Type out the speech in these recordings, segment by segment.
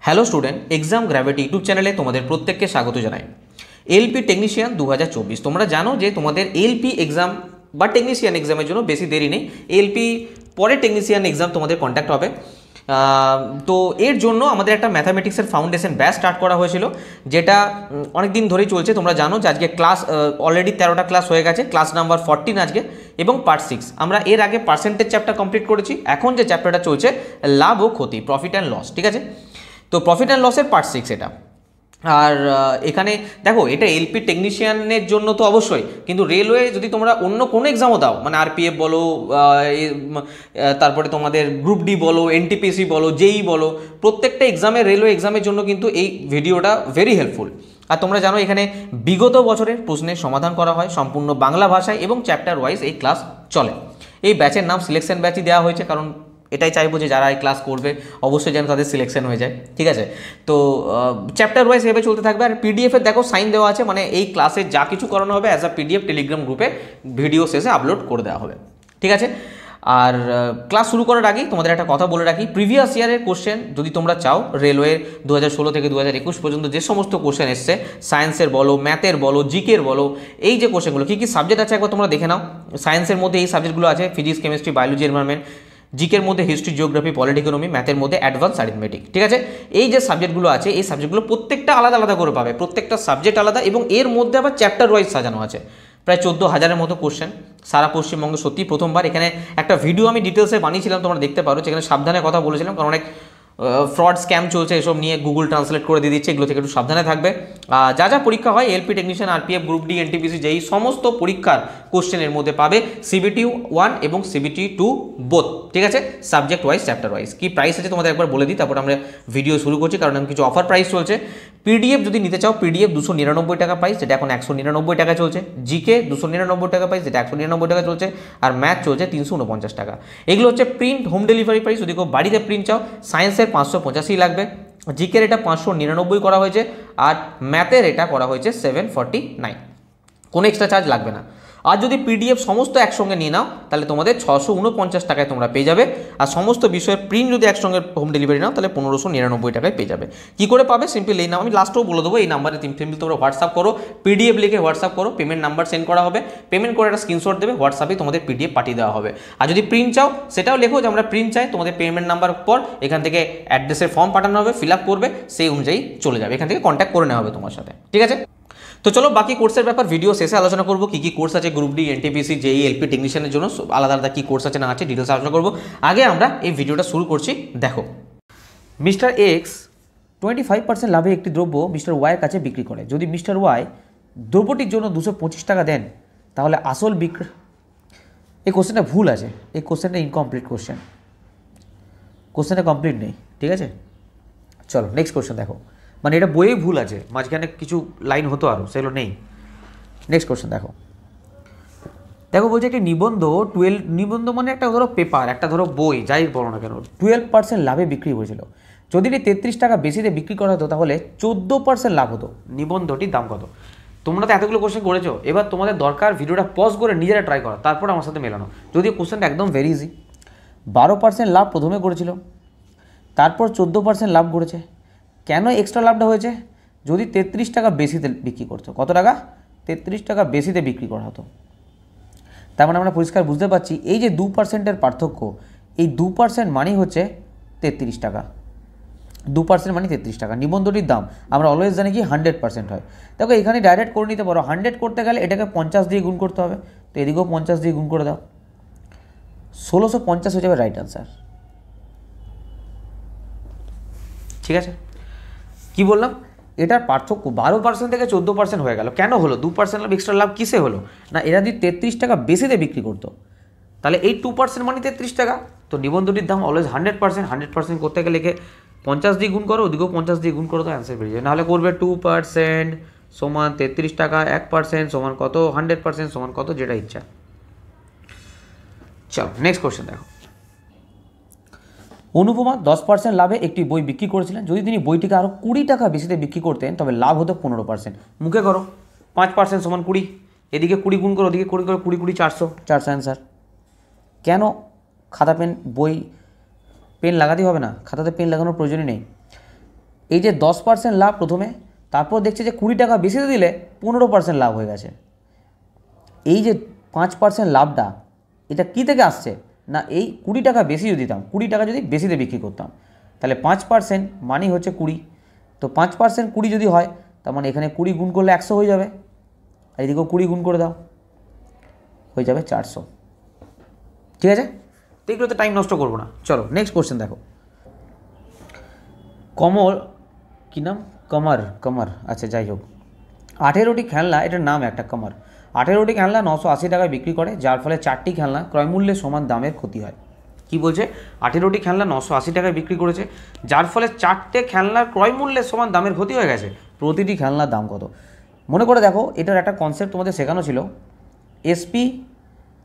Hello student, exam gravity YouTube চ্যানেলে তোমাদের প্রত্যেককে স্বাগত জানাই। এলপি টেকনিশিয়ান 2024 তোমরা জানো যে তোমাদের এলপি এক্সাম বা টেকনিশিয়ান এক্সামের জন্য বেশি দেরি নেই। এলপি পরে টেকনিশিয়ান এক্সাম তোমাদের কন্ট্যাক্ট হবে। তো এর জন্য আমাদের একটা ম্যাথামেটিক্সের ফাউন্ডেশন ব্যাচ স্টার্ট করা হয়েছিল, যেটা অনেক দিন ধরেই চলছে। তোমরা জানো যে আজকে ক্লাস অলরেডি 13টা ক্লাস হয়ে গেছে, ক্লাস নাম্বার 14 আজকে, এবং পার্ট 6 আমরা এর আগে পার্সেন্টেজ চ্যাপ্টার কমপ্লিট করেছি। এখন যে চ্যাপ্টারটা চলছে লাভ ও ক্ষতি, প্রফিট অ্যান্ড লস, ঠিক আছে? তো প্রফিট অ্যান্ড লসের পার্ট 6 এটা। আর এখানে দেখো, এটা এলপি টেকনিশিয়ানের জন্য তো অবশ্যই, কিন্তু রেলওয়ে যদি তোমরা অন্য কোনো এক্সামও দাও, মানে আরপিএফ বলো, তারপরে তোমাদের গ্রুপ ডি বলো, এনটিপিসি বলো, জেই বলো, প্রত্যেকটা এক্সামে রেলওয়ে এক্সামের জন্য কিন্তু এই ভিডিওটা ভেরি হেল্পফুল। আর তোমরা জানো এখানে বিগত বছরের প্রশ্নের সমাধান করা হয় সম্পূর্ণ বাংলা ভাষায় এবং চ্যাপ্টার ওয়াইজ এই ক্লাস চলে। এই ব্যাচের নাম সিলেকশন ব্যাচই দেওয়া হয়েছে, কারণ এটাই চাইবো যে যারা এই ক্লাস করবে অবশ্যই যেন তাদের সিলেকশন হয়ে যায়, ঠিক আছে? তো চ্যাপ্টার ওয়াইজ এভাবে চলতে থাকবে। আর পিডিএফের দেখো সাইন দেওয়া আছে, মানে এই ক্লাসে যা কিছু করানো হবে অ্যাজ আ পিডিএফ টেলিগ্রাম গ্রুপে ভিডিও শেষে আপলোড করে দেওয়া হবে, ঠিক আছে? আর ক্লাস শুরু করার আগেই তোমাদের একটা কথা বলে রাখি, প্রিভিয়াস ইয়ারের কোশ্চেন যদি তোমরা চাও, রেলওয়ের 2016 থেকে 2021 পর্যন্ত যে সমস্ত কোশ্চেন এসছে, সায়েন্সের বলো, ম্যাথের বলো, জিকের বলো, এই যে কোশ্চেনগুলো কী কী সাবজেক্ট আছে একবার তোমরা দেখে নাও। সায়েন্সের মধ্যে এই সাবজেক্টগুলো আছে: ফিজিক্স, কেমিস্ট্রি, বায়োলজি, এনভায়রনমেন্ট। জিকের মধ্যে হিস্ট্রি, জিওগ্রাফি, পলিটি, ইকোনমি। ম্যাথের মধ্যে অ্যাডভান্স অ্যারিথমেটিক, ঠিক আছে? এই যে সাবজেক্টগুলো আছে, এই সাবজেক্টগুলো প্রত্যেকটা আলাদা আলাদা করে পাবে, প্রত্যেকটা সাবজেক্ট আলাদা, এবং এর মধ্যে আবার চ্যাপ্টার ওয়াইজ সাজানো আছে। প্রায় 14,000-এর মতো কোশ্চেন সারা পশ্চিমবঙ্গে। সত্যি প্রথমবার এখানে একটা ভিডিও আমি ডিটেলসে বানিয়েছিলাম, তোমরা দেখতে পারো, যেখানে সাবধানে কথা বলেছিলাম, কারণ অনেক ফ্রড স্ক্যাম চলছে, এসব নিয়ে গুগল ট্রান্সলেট করে দিয়ে দিচ্ছে, এগুলো থেকে একটু সাবধানে থাকবে। যা যা পরীক্ষা হয় LP technician, RPF, group D, NTPC, যেই সমস্ত পরীক্ষার কোশ্চেনের মধ্যে পাবে সিবিটি 1 এবং সিবিটি 2 বোথ, ঠিক আছে? Subject wise, chapter wise. কি প্রাইস আছে তোমাদের একবার বলে দিই, তারপর আমরা ভিডিও শুরু করছি, কারণ আমি কিছু অফার প্রাইস চলছে। পিডিএফ যদি নিতে চাও, পিডিএফ 299 টাকা প্রাইস, যেটা এখন 199 টাকা চলছে। জিকে 299 টাকা প্রাইস, যেটা 199 টাকা চলছে। আর ম্যাথ চলছে 349 টাকা। এগুলো হচ্ছে প্রিন্ট হোম ডেলিভারি প্রাইস, যদি কেউ বাড়িতে প্রিন্ট চাও। সায়েন্সের 585 লাগবে, জিকের এটা 599 করা হয়েছে, আর ম্যাথের এটা করা হয়েছে 749। কোনো এক্সট্রা চার্জ লাগবে না। আর যদি পিডিএফ সমস্ত একসঙ্গে নিয়ে নাও, তাহলে তোমাদের 649 টাকায় তোমরা পেয়ে যাবে। আর সমস্ত বিষয়ের প্রিন্ট যদি একসঙ্গে হোম ডেলিভারি নাও, তাহলে 1599 টাকায় পেয়ে যাবে। কী করে পাবে? সিম্পল এই নাম আমি লাস্টেও বলে দেবো, এই নাম্বারে সিম্পল তোমরা হোয়াটসঅ্যাপ করো, পিডিএফ লিখে হোয়াটসঅ্যাপ করো, পেমেন্ট নাম্বার সেন্ড করা হবে, পেমেন্ট করে একটা স্ক্রিনশট দেবে, হোয়াটসঅ্যাপে তোমাদের পিডিএফ পাঠিয়ে দেওয়া হবে। আর যদি প্রিন্ট চাও, সেটাও লেখো যে আমরা প্রিন্ট চাই, তোমাদের পেমেন্ট নাম্বার পর এখান থেকে অ্যাড্রেসের ফর্ম পাঠানো হবে, ফিল আপ করবে, সেই অনুযায়ী চলে যাবে, এখান থেকে কন্ট্যাক্ট করে নেওয়া হবে তোমার সাথে, ঠিক আছে? তো চলো বাকি কোর্সের ব্যাপার ভিডিও শেষে আলোচনা করবো, কী কী কোর্স আছে গ্রুপ ডি, এনটিপিসি, জেই, এলপি টেকনিশিয়ানের জন্য আলাদা আলাদা কী কোর্স আছে না আছে ডিটেলস আলোচনা করবো। আগে আমরা এই ভিডিওটা শুরু করছি। দেখো, মিস্টার এক্স 25% লাভে একটি দ্রব্য মিস্টার ওয়াইয়ের কাছে বিক্রি করে। যদি মিস্টার ওয়াই দ্রব্যটির জন্য 225 টাকা দেন, তাহলে আসল বিক্রি... এই কোশ্চেনটা ভুল আছে, এই কোশ্চেনটা ইনকমপ্লিট কোশ্চেন, কোশ্চেনটা কমপ্লিট নেই, ঠিক আছে? চলো নেক্সট কোশ্চেন দেখো, মানে এটা বইয়ে ভুল আছে, মাঝখানে কিছু লাইন হতো আরও, সেগুলো নেই। নেক্সট কোশ্চেন দেখো, দেখো বলছে একটি নিবন্ধ নিবন্ধ মানে একটা ধরো পেপার, একটা ধরো বই, যাই বলো না কেন, 12% লাভে বিক্রি হয়েছিল। যদি এটি 33 টাকা বেশিতে বিক্রি করা হতো, তাহলে 14% লাভ হতো। নিবন্ধটির দাম কত? তোমরা তো এতগুলো কোশ্চেন করেছো, এবার তোমাদের দরকার ভিডিওটা পজ করে নিজেরা ট্রাই করা, তারপর আমার সাথে মেলানো। যদি কোশ্চেনটা একদম ভেরি ইজি। 12% লাভ প্রথমে করেছিল, তারপর 14% লাভ করেছে। কেন এক্সট্রা লাভটা হয়েছে? যদি 33 টাকা বেশিতে বিক্রি করতো। কত টাকা? 33 টাকা বেশিতে বিক্রি করা হতো। তার মানে আমরা পরিষ্কার বুঝতে পারছি, এই যে 2%-এর পার্থক্য, এই 2% মানেই হচ্ছে 33 টাকা। 2% মানে 33 টাকা। নিবন্ধটির দাম আমরা অলওয়েজ জানি কি 100% হয়। দেখো এখানে ডাইরেক্ট করে নিতে পারো, 100 করতে গেলে এটাকে 50 দিয়ে গুণ করতে হবে, তো এদিকেও 50 দিয়ে গুণ করে দাও, 1650 হয়ে যাবে রাইট আনসার, ঠিক আছে? কি বললাম? এটার পার্থক্য 12% থেকে 14% হয়ে গেল। কেন হলো? 2% লাভ, এক্সট্রা লাভ কিসে হলো? না, এরা যদি 33 টাকা বেশিতে বিক্রি করতো, তাহলে এই 2% মানে 33 টাকা। তো নিবন্ধটির দাম অলওয়েজ 100%। 100% করতে গেলে 50 দিয়ে গুণ করো, ওদিকেও 50 দিয়ে গুণ করো, তো অ্যান্সার বেরিয়ে যাবে। নাহলে করবে 2% সমান 33 টাকা, 1% সমান কত, 100% সমান কত, যেটা ইচ্ছা। চলো নেক্সট কোশ্চেন দেখো, অনুপমা 10% লাভে একটি বই বিক্রি করেছিলেন। যদি তিনি বইটিকে আরও 20 টাকা বেশিতে বিক্রি করতেন, তবে লাভ হতো 15%। মুখে করো, 5% সমান 20, এদিকে 20 গুণ করো, ওদিকে 20 করো, 20 20 400, 400 অ্যান্সার। কেন খাতা পেন বই পেন লাগাতেই হবে না? খাতাতে পেন লাগানোর প্রয়োজনই নেই। এই যে 10% লাভ প্রথমে, তারপর দেখছে যে 20 টাকা বেশিতে দিলে 15% লাভ হয়ে গেছে। এই যে 5% লাভটা এটা কী থেকে আসছে না, এই 20 টাকা বেশি যদি দিতাম, 20 টাকা যদি বেশিতে বিক্রি করতাম, তাহলে 5% মানেই হচ্ছে 20। তো 5% 20 যদি হয়, তার মানে এখানে 20 গুণ করলে 100 হয়ে যাবে, আর এদিকেও 20 গুণ করে দাও, হয়ে যাবে 400। ঠিক আছে, তো এগুলোতে টাইম নষ্ট করবো না। চলো নেক্সট কোশ্চেন দেখো। কী নাম, কমার, আচ্ছা যাই হোক, 18টি খেলনা, এটার নাম একটা কমার, 18টি খেলনা 980 টাকায় বিক্রি করে, যার ফলে 4টি খেলনা ক্রয়মূল্যের সমান দামের ক্ষতি হয়। কি বলছে, 18টি খেলনা 980 টাকায় বিক্রি করেছে, যার ফলে 4টে খেলনার ক্রয়মূল্যের সমান দামের ক্ষতি হয়ে গেছে। প্রতিটি খেলনার দাম কত? মনে করে দেখো, এটার একটা কনসেপ্ট তোমাদের শেখানো ছিল, এসপি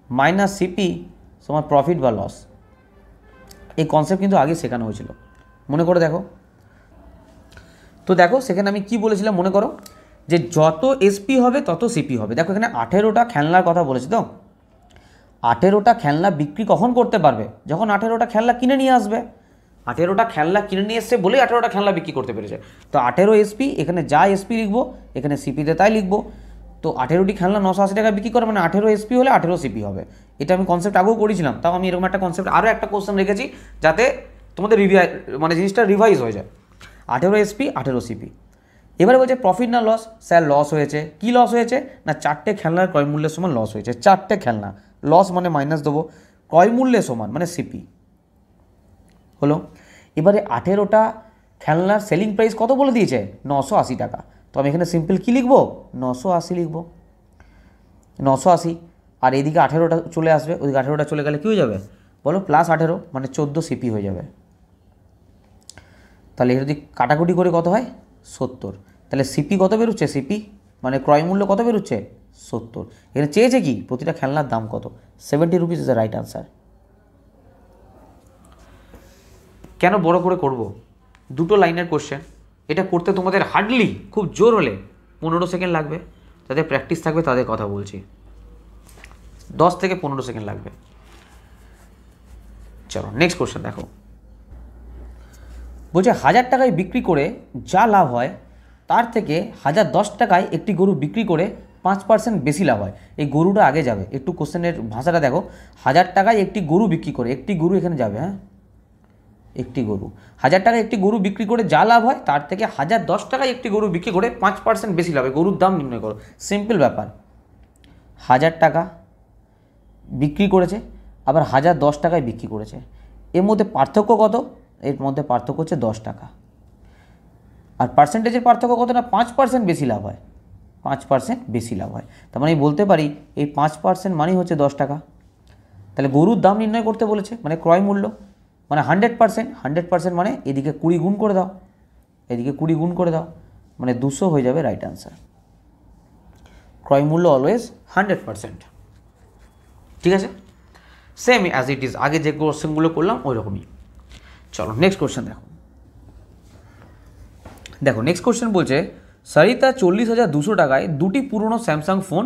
মাইনাস সিপি সমান প্রফিট বা লস। এই কনসেপ্ট কিন্তু আগে শেখানো হয়েছিল, মনে করে দেখো। তো দেখো সেখানে আমি কি বলেছিলাম মনে করো, যে যত এসপি হবে তত সিপি হবে। দেখো এখানে 18টা খেলনার কথা বলেছি, তো 18টা খেলনা বিক্রি কখন করতে পারবে, যখন 18টা খেলনা কিনে নিয়ে আসবে। 18টা খেলনা কিনে নিয়ে এসছে বলেই 18টা খেলনা বিক্রি করতে পেরেছে। তো 18 এসপি, এখানে যা এসপি লিখবো এখানে সিপিতে তাই লিখবো। তো 18টি খেলনা 980 টাকা বিক্রি করে, মানে 18 এসপি হলে 18 সিপি হবে। এটা আমি কনসেপ্ট আগেও করেছিলাম, তাও আমি এরকম একটা কনসেপ্ট আরও একটা কোশ্চেন রেখেছি যাতে তোমাদের মানে জিনিসটা রিভাইজ হয়ে যায়। 18 এসপি 18 সিপি। এবারে বলছে প্রফিট না লস, স্যার লস হয়েছে। কি লস হয়েছে না, 4টে খেলনার ক্রয়মূল্যের সমান লস হয়েছে। 4টে খেলনা, লস মানে মাইনাস দেবো, ক্রয়মূল্যের সমান মানে সিপি হলো। এবারে 18টা খেলনার সেলিং প্রাইস কত বলে দিয়েছে, 980 টাকা। তো আমি এখানে সিম্পল কী লিখবো, 980 লিখবো, 980। আর এদিকে 18টা চলে আসবে, ওদিকে 18টা চলে গেলে কী হয়ে যাবে বলো, প্লাস 18 মানে 14 সিপি হয়ে যাবে। তাহলে যদি কাটাকুটি করে কত হয়, 70। তাহলে সিপি কত বেরোচ্ছে, সিপি মানে ক্রয় মূল্য কত বেরোচ্ছে, 70। এখানে চেয়েছে কি, প্রতিটা খেলনার দাম কত, 70 rupees is the right answer. কেন বড় করে করব, দুটো লাইনের কোশ্চেন, এটা করতে তোমাদের হার্ডলি খুব জোর হলে 15 সেকেন্ড লাগবে। যাদের প্র্যাকটিস থাকবে তাদের কথা বলছি, 10 থেকে 15 সেকেন্ড লাগবে। চলো নেক্সট কোশ্চেন দেখো। বলছে 1000 টাকায় বিক্রি করে যা লাভ হয় তার থেকে 1010 টাকায় একটি গরু বিক্রি করে 5% বেশি লাভ হয়। এই গরুটা আগে যাবে, একটু কোশ্চেনের ভাষাটা দেখো। 1000 টাকায় একটি গরু বিক্রি করে, একটি গরু এখানে যাবে, হ্যাঁ একটি গরু, 1000 টাকায় একটি গরু বিক্রি করে যা লাভ হয় তার থেকে 1010 টাকায় একটি গরু বিক্রি করে 5% বেশি লাভ হয়। গরুর দাম নির্ণয় করো, সিম্পল ব্যাপার। 1000 টাকা বিক্রি করেছে, আবার 1010 টাকায় বিক্রি করেছে, এর মধ্যে পার্থক্য কত, এর মধ্যে পার্থক্য হচ্ছে 10 টাকা। আর পার্সেন্টেজের পার্থক্য কত না, 5% বেশি লাভ হয়, 5% বেশি লাভ হয়। তার মানে বলতে পারি এই 5% মানেই হচ্ছে 10 টাকা। তাহলে গরুর দাম নির্ণয় করতে বলেছে, মানে ক্রয় মূল্য, মানে 100% মানে এদিকে 20 গুণ করে দাও, এদিকে 20 গুণ করে দাও, মানে 200 হয়ে যাবে রাইট আনসার। ক্রয় মূল্য অলওয়েজ 100%। ঠিক আছে, সেম অ্যাজ ইট ইজ, আগে যে কোশ্চেনগুলো করলাম ওই রকমই। চলো নেক্সট কোশ্চেন দেখো। দেখো নেক্সট কোশ্চেন বলছে, সরিতা 40,200 টাকায় দুটি পুরনো স্যামসাং ফোন,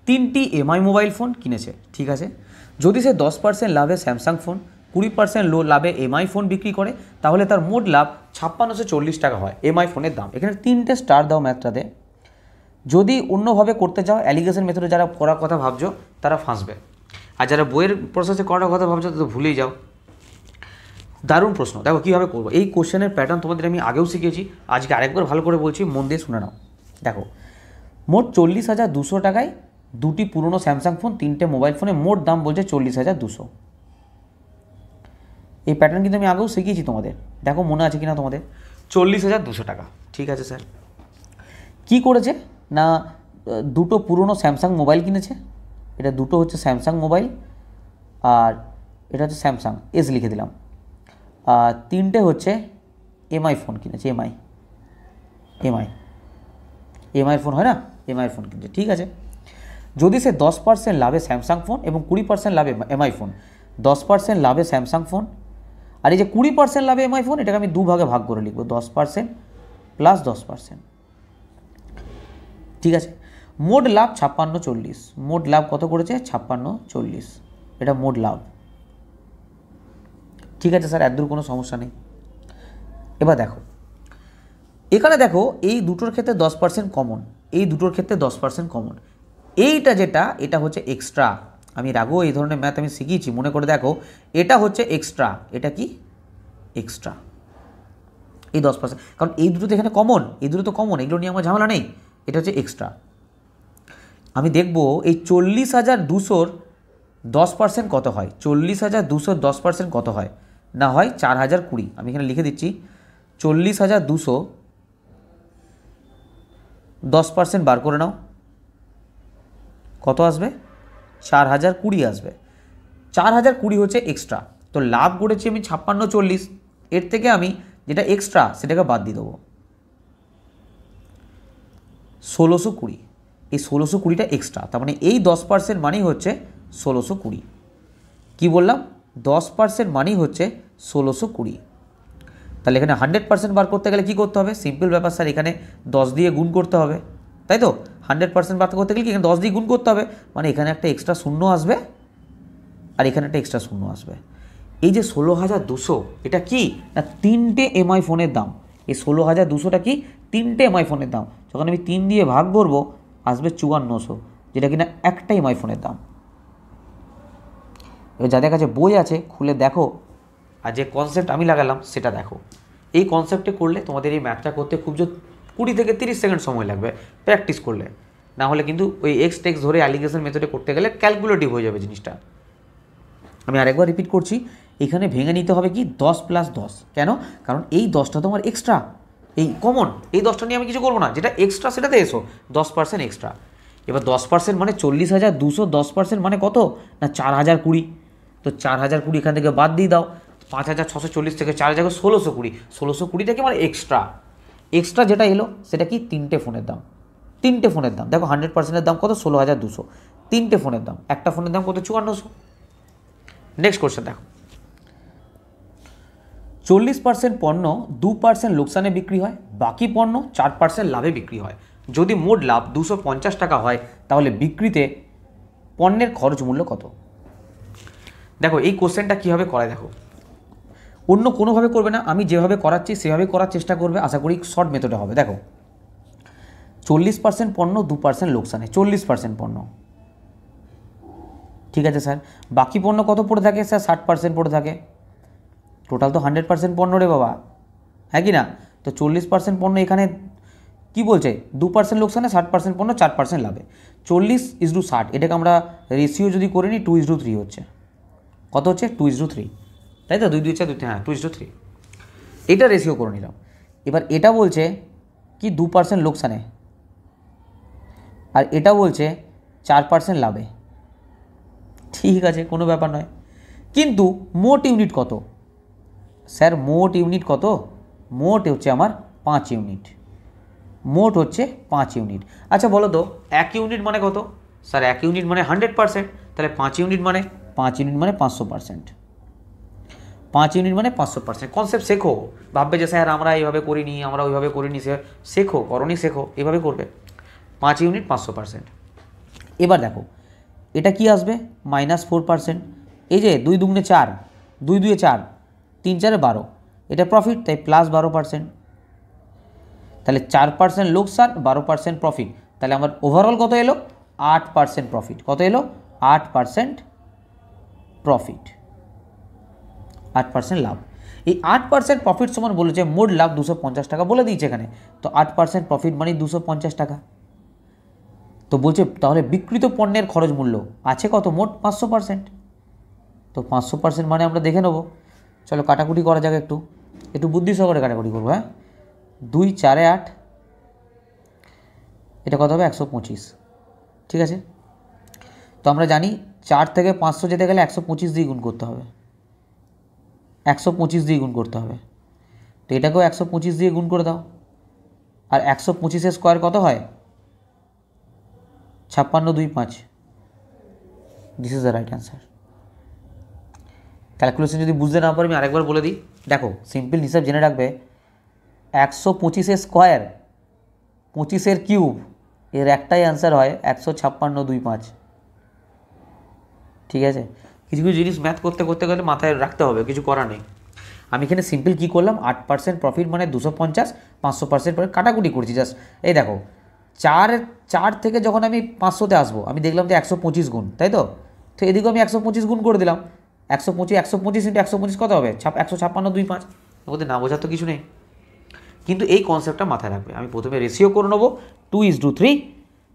3টি এমআই মোবাইল ফোন কিনেছে। ঠিক আছে, যদি সে 10% লাভে স্যামসাং ফোন, 20% লাভে এমআই ফোন বিক্রি করে, তাহলে তার মোট লাভ 5640 টাকা হয়। এমআই ফোনের দাম, এখানে 3টে স্টার দাও ম্যাথটাতে। যদি অন্যভাবে করতে চাও, অ্যালিগেশন মেথডে যারা করার কথা ভাবছো তারা ফাঁসবে, আর যারা বইয়ের প্রসেসে করার কথা ভাবছো তো ভুলেই যাও। দারুণ প্রশ্ন, দেখো কীভাবে করবো। এই কোশ্চেনের প্যাটার্ন তোমাদের আমি আগেও শিখিয়েছি, আজকে আরেকবার ভালো করে বলছি, মন দিয়ে শুনে নাও। দেখো মোট 40,200 টাকায় দুটি পুরনো স্যামসাং ফোন, 3টে মোবাইল ফোনে মোট দাম বলছে 40,200। এই প্যাটার্ন কিন্তু আমি আগেও শিখিয়েছি তোমাদের, দেখো মনে আছে কিনা তোমাদের। 40,200 টাকা, ঠিক আছে স্যার। কি করেছে না, দুটো পুরনো স্যামসাং মোবাইল কিনেছে, এটা দুটো হচ্ছে স্যামসাং মোবাইল, আর এটা হচ্ছে স্যামসাং এস লিখে দিলাম। আর 3টে হচ্ছে এমআই ফোন কিনেছে, এমআই ফোন হয় না, এমআই ফোন কিনেছে। ঠিক আছে, যদি সে 10% লাভে স্যামসাং ফোন এবং 20% লাভে এমআই ফোন, 10% লাভে স্যামসাং ফোন, আর এই যে 20% লাভে এমআই ফোন, এটাকে আমি দুভাগে ভাগ করে লিখবো, 10% প্লাস 10%। ঠিক আছে, মোট লাভ 5640, মোট লাভ কত করেছে 5640, এটা মোট লাভ। ঠিক আছে স্যার, একদূর কোনো সমস্যা নেই। এবার দেখো এখানে দেখো এই দুটোর ক্ষেত্রে 10% কমন, এই দুটোর ক্ষেত্রে 10% কমন। এইটা যেটা এটা হচ্ছে এক্সট্রা। আমি এর আগেও এই ধরনের ম্যাথ আমি শিখিয়েছি, মনে করে দেখো। এটা হচ্ছে এক্সট্রা, এটা কি এক্সট্রা, এই 10%, কারণ এই দুটো তো এখানে কমন, এই দুটো তো কমন, এগুলো নিয়ে আমার ঝামেলা নেই। এটা হচ্ছে এক্সট্রা। আমি দেখব এই 40,200-র 10% কত হয়। 40,200-র 10% কত হয়, না হয় 4,020। আমি এখানে লিখে দিচ্ছি 40,200 10% বার করে নাও, কত আসবে? 4,020 আসবে। 4,020 হচ্ছে এক্সট্রা। তো লাভ করেছি আমি 56-40, এর থেকে আমি যেটা এক্সট্রা সেটাকে বাদ দিয়ে দেবো 1,620। এই 1,620টা এক্সট্রা, তার মানে এই 10% মানেই হচ্ছে 1,620। কী বললাম? 10% মানেই হচ্ছে 1,620। তাহলে এখানে 100% বার করতে গেলে কী করতে হবে? সিম্পল ব্যাপার স্যার, এখানে 10 দিয়ে গুণ করতে হবে, তাই তো? 100% বার করতে গেলে কি এখানে 10 দিয়ে গুণ করতে হবে, মানে এখানে একটা এক্সট্রা শূন্য আসবে আর এখানে একটা এক্সট্রা শূন্য আসবে। এই যে 16,200 এটা কি না 3টে এমআই ফোনের দাম। এই 16,200টা কি 3টে এমআই ফোনের দাম। যখন আমি 3 দিয়ে ভাগ করবো আসবে 5400, যেটা কিনা একটা এমআই ফোনের দাম। এবার যাদের কাছে বই আছে খুলে দেখো, আর যে কনসেপ্ট আমি লাগালাম সেটা দেখো। এই কনসেপ্টে করলে তোমাদের এই ম্যাথটা করতে খুব 20 থেকে 30 সেকেন্ড সময় লাগবে প্র্যাকটিস করলে। না হলে কিন্তু ওই এক্স টেক্স ধরে অ্যালিগেশন মেথডে করতে গেলে ক্যালকুলেটিভ হয়ে যাবে জিনিসটা। আমি আরেকবার রিপিট করছি, এখানে ভেঙে নিতে হবে কি 10 + 10। কেন? কারণ এই 10টা তোমার এক্সট্রা, এই কমন, এই 10টা নিয়ে আমি কিছু করবো না, যেটা এক্সট্রা সেটাতে এসো 10% এক্সট্রা। এবার 10% মানে 40,200, 10% মানে কত না 4,020। তো 4,020 এখান থেকে বাদ দিয়ে দাও, 5,640 থেকে 4,000 1,620। 1,620টা কি মানে এক্সট্রা। এক্সট্রা যেটা এলো সেটা কি 3টে ফোনের দাম। 3টে ফোনের দাম দেখো, 100%-এর দাম কত? 16,200। 3টে ফোনের দাম, একটা ফোনের দাম কত? 5400। নেক্সট কোশ্চেন দেখো, 40% পণ্য 2% লোকসানে বিক্রি হয়, বাকি পণ্য 4% লাভে বিক্রি হয়। যদি মোট লাভ 250 টাকা হয় তাহলে বিক্রিতে পণ্যের খরচ মূল্য কত? দেখো এই কোশ্চেনটা কীভাবে করে দেখো, অন্য কোনোভাবে করবে না, আমি যেভাবে করাচ্ছি সেভাবে করার চেষ্টা করবে, আশা করি শর্ট মেথডে হবে। দেখো 40% পণ্য 2% লোকসানে, 40% পণ্য, ঠিক আছে স্যার। বাকি পণ্য কত পড়ে থাকে স্যার? 60% পড়ে থাকে। টোটাল তো 100% পণ্য রে বাবা, হ্যাঁ কি না? তো 40% পণ্য এখানে কি বলছে? 2% লোকসানে, 60% পণ্য, 4% লাভে। 40:60, এটাকে আমরা রেশিও যদি করে নিই 2:3 হচ্ছে। কত হচ্ছে? 2:3, তাই তো? 2 2 4 2, হ্যাঁ 2:3, এটা রেশিও করে নিলাম। এবার এটা বলছে কি 2% লোকসানে, আর এটা বলছে 4% লাভে। ঠিক আছে, কোনো ব্যাপার নয়, কিন্তু মোট ইউনিট কত? স্যার মোট ইউনিট কত? মোট হচ্ছে আমার 5 ইউনিট, মোট হচ্ছে 5 ইউনিট। আচ্ছা বলো তো 1 ইউনিট মানে কত? স্যার 1 ইউনিট মানে 100%, তাহলে 5 ইউনিট মানে 500%। 5 ইউনিট মানে 500%। কনসেপ্ট শেখো, ভাববে যে স্যার আমরা এইভাবে করিনি, আমরা ওইভাবে করিনি, সে শেখো, করনি শেখো, এইভাবে করবে। 5 ইউনিট 500%। এবার দেখো এটা কি আসবে? -4%। এই যে 2 দুগুণে 4, 2 2 4, 3 4 12, এটা প্রফিট, তাই +12%। তাহলে 4% লোকসান, 12% প্রফিট, তাহলে আমার ওভারঅল কত এলো? 8% প্রফিট। কত এলো? 8% প্রফিট, 8% লাভ। এই 8% প্রফিট সমান বলেছে মোট লাভ 250 টাকা বলে দিয়েছে এখানে। তো 8% প্রফিট মানে 250 টাকা। তো বলছে তাহলে বিক্রিত পণ্যের খরচ মূল্য আছে কত? মোট 500%। তো 500% মানে আমরা দেখে নেব, চলো কাটাকুটি করা যাক, একটু একটু বুদ্ধি সহকারে কাটাকুটি করবো। হ্যাঁ 2 4 8, এটা কত হবে? 125, ঠিক আছে। তো আমরা জানি 4 থেকে 500 যেতে গেলে 125 দিয়ে গুণ করতে হবে, 125 দিয়ে গুণ করতে হবে। তো এটাকেও 125 দিয়ে গুণ করে দাও। আর 125-এর স্কোয়ার কত হয়? 56 2 5। This is the right answer. Calculation যদি বুঝতে না পারি আমি আরেকবার বলে দিই, দেখো সিম্পল হিসাব জেনে রাখবে, 125-এর স্কোয়ার 25-এর কিউব, এর একটাই অ্যান্সার হয় 156 2 5। ঠিক আছে, কিছু কিছু জিনিস ম্যাথ করতে করতে গেলে মাথায় রাখতে হবে, কিছু করার নেই। আমি এখানে সিম্পল কী করলাম, 8% প্রফিট মানে 250, 500% পরে কাটাকুটি করছি জাস্ট। এই দেখো 4 থেকে যখন আমি 500-তে আসবো, আমি দেখলাম যে 125 গুণ, তাই তো? তো এদিকেও আমি 125 গুণ করে দিলাম। 125 ইন্টু 125 কত হবে? 156, 25। এর মধ্যে না বোঝার তো কিছু নেই, কিন্তু এই কনসেপ্টটা মাথায় রাখবে। আমি প্রথমে রেশিও করে নেবো 2:3,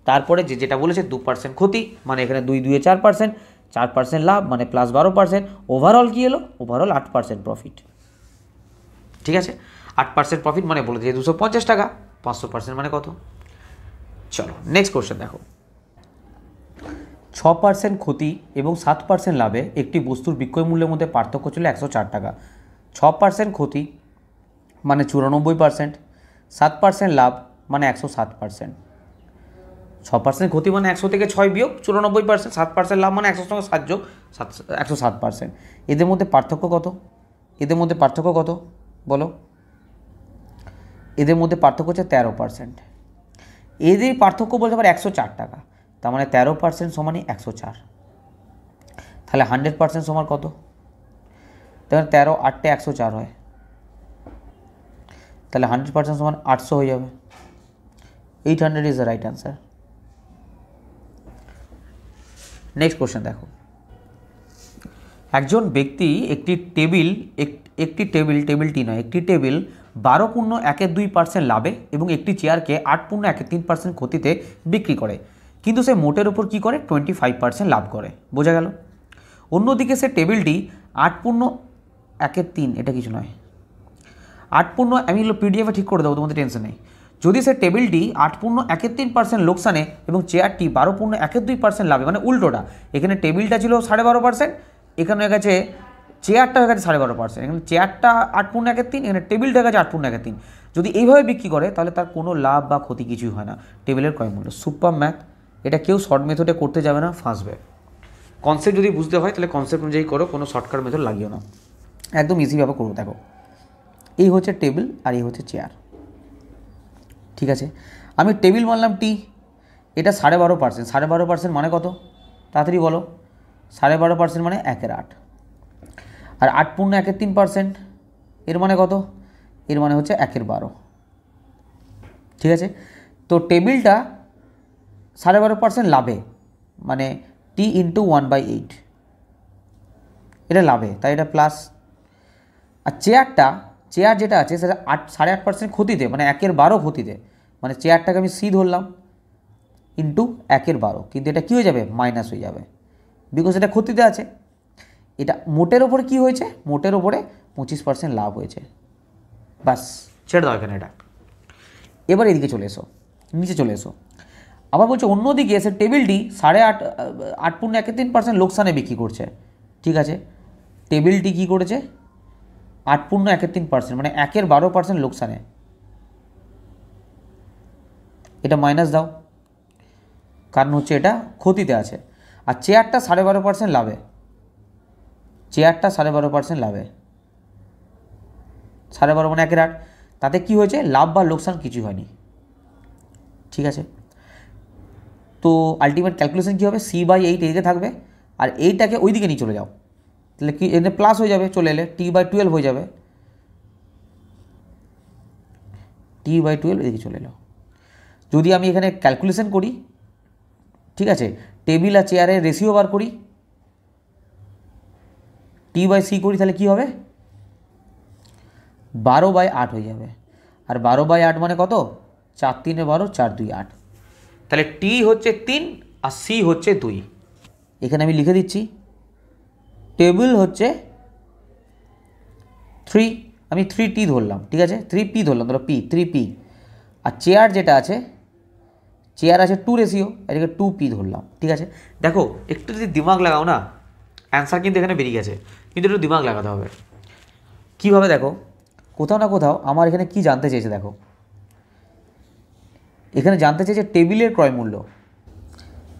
তারপরে যেটা বলেছে 2% ক্ষতি, মানে এখানে 2 2 4%, 4% লাভ মানে প্লাস 12%। ওভারঅল কী এলো? Overall 8% profit. ঠিক আছে, 8% প্রফিট মানে বলে দিয়ে 250 টাকা, 500% মানে কত? চলো নেক্সট কোশ্চেন দেখো। 6% ক্ষতি এবং 7% লাভে একটি বস্তুর বিক্রয় মূল্যের মধ্যে পার্থক্য ছিল 104 টাকা। 6% ক্ষতি মানে 94%, 7% লাভ মানে 107%। 6% ক্ষতি মানে 100 থেকে 6 বিয়োগ 94%, 7% লাভ মানে 100 সঙ্গে 7 যোগ 107%। এদের মধ্যে পার্থক্য কত? এদের মধ্যে পার্থক্য কত বলো? এদের মধ্যে পার্থক্য হচ্ছে 13%। এদের পার্থক্য বলতে পারে 104 টাকা, তার মানে 13% সমানই 104। তাহলে 100% সমান কত? তাহলে 13 8 104 হয়, তাহলে 100% সমান 800 হয়ে যাবে। 800 is the right answer. Next question দেখো। একজন ব্যক্তি একটি টেবিল 12.1-2% লাভে এবং একটি চেয়ারকে 8.1-3% ক্ষতিতে বিক্রি করে, কিন্তু সে মোটের ওপর কী করে? 25% লাভ করে। বোঝা গেল? অন্যদিকে সে টেবিলটি 8.1-3, এটা কিছু নয়, আমি পিডিএফে ঠিক করে দেবো, তোমাদের টেনশন নেই। যদি সে টেবিলটি 8.1-3% লোকসানে এবং চেয়ারটি 12.1-2% লাভে, মানে উল্টোটা, এখানে টেবিলটা ছিল 12.5%, এখানে হয়ে গেছে চেয়ারটা হয়ে গেছে 12.5%। এখানে চেয়ারটা 8.1-3, এখানে টেবিলটা হয়ে গেছে 8.1-3। যদি এইভাবে বিক্রি করে তাহলে তার কোনো লাভ বা ক্ষতি কিছুই হয় না। টেবিলের ক্রয় মূল্য। সুপার ম্যাথ, এটা কেউ শর্ট মেথডে করতে যাবে না, ফাঁসবে। কনসেপ্ট যদি বুঝতে হয় তাহলে কনসেপ্ট অনুযায়ী করো, কোনো শর্টকাট মেথড লাগিও না, একদম ইজিভাবে করবো। দেখো এই হচ্ছে টেবিল আর এই হচ্ছে চেয়ার, ঠিক আছে? আমি টেবিল মানলাম টি, এটা 12.5%। 12.5% মানে কত? তাড়াতাড়ি বলো। 12.5% মানে 1/8। আর 8.1-3% এর মানে কত? এর মানে হচ্ছে 1/12। ঠিক আছে, তো টেবিলটা 12.5% লাভে, মানে টি ইন্টু 1/8, এটা লাভে, তাই এটা প্লাস। আর চেয়ার যেটা আছে সেটা 8.5% ক্ষতিতে, মানে 1/12 ক্ষতিতে, মানে চেয়ারটাকে আমি সি ধরলাম, ইন্টু 1/12, কিন্তু এটা কী হয়ে যাবে? মাইনাস হয়ে যাবে, বিকজ এটা ক্ষতিতে আছে। এটা মোটের ওপরে কী হয়েছে? মোটের ওপরে 25% লাভ হয়েছে। বাস, ছেড়ে দাও এখানে এটা। এবার এদিকে চলে এসো, নিচে চলে এসো। আবার বলছে অন্যদিকে সে টেবিলটি 8.1-3% লোকসানে বিক্রি করছে। ঠিক আছে, টেবিলটি কী করেছে? 8.1-3%, মানে 1/12% লোকসানে। এটা মাইনাস দাও, কারণ হচ্ছে এটা ক্ষতিতে আছে। আর চেয়ারটা 12.5% লাভে, চেয়ারটা 12.5% লাভে, 12.5 মানে 1/8, তাতে কি হয়েছে? লাভ বা লোকসান কিছু হয়নি। ঠিক আছে, তো আলটিমেট ক্যালকুলেশন কী হবে? C/8 এদিকে থাকবে, আর এইটাকে ওই দিকে নিয়ে চলে যাও, তাহলে কি এখানে প্লাস হয়ে যাবে, চলে এলে T/12 হয়ে যাবে, T/12 এদিকে চলে এলো। যদি আমি এখানে ক্যালকুলেশন করি, ঠিক আছে, টেবিল আর চেয়ারের রেশিও বার করি, T/C করি, তাহলে কি হবে? 12/8 হয়ে যাবে। আর 12/8 মানে কত? 4 3 12, 4 2 8। তাহলে টি হচ্ছে 3 আর সি হচ্ছে 2। এখানে আমি লিখে দিচ্ছি, টেবিল হচ্ছে 3, আমি 3T ধরলাম, ঠিক আছে, 3P ধরলাম, ধরো P, 3P। আর চেয়ার যেটা আছে, চেয়ার আছে 2 রেশিও, এটাকে 2P ধরলাম। ঠিক আছে, দেখো একটু যদি দিমাগ লাগাও না, অ্যান্সার কিন্তু এখানে বেরিয়ে গেছে, কিন্তু একটু দিমাগ লাগাতে হবে। কীভাবে? দেখো কোথাও না কোথাও আমার এখানে কি জানতে চেয়েছে, দেখো এখানে জানতে চেয়েছে টেবিলের ক্রয় মূল্য।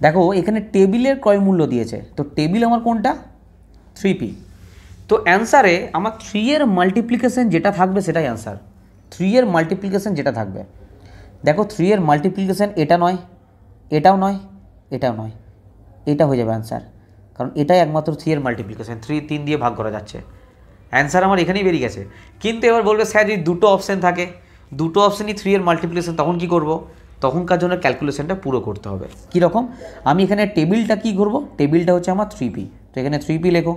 দেখো এখানে টেবিলের ক্রয় মূল্য দিয়েছে, তো টেবিল আমার কোনটা? 3P। তো অ্যান্সারে আমার 3 এর মাল্টিপ্লিকেশন যেটা থাকবে সেটাই অ্যান্সার। 3 এর মাল্টিপ্লিকেশন যেটা থাকবে, দেখো 3 এর মাল্টিপ্লিকেশন এটা নয়, এটাও নয়, এটাও নয়, এটা হয়ে যাবে অ্যান্সার, কারণ এটাই একমাত্র 3 এর মাল্টিপ্লিকেশন। 3 3 দিয়ে ভাগ করা যাচ্ছে, অ্যান্সার আমার এখানেই বেরিয়ে গেছে। কিন্তু এবার বলবে স্যার যদি দুটো অপশান থাকে, দুটো অপশানই 3 এর মাল্টিপ্লিকেশন, তখন কি করব? তখনকার জন্য ক্যালকুলেশনটা পুরো করতে হবে। কীরকম? আমি এখানে টেবিলটা কী করব? টেবিলটা হচ্ছে আমার 3p, তো এখানে 3p লেখো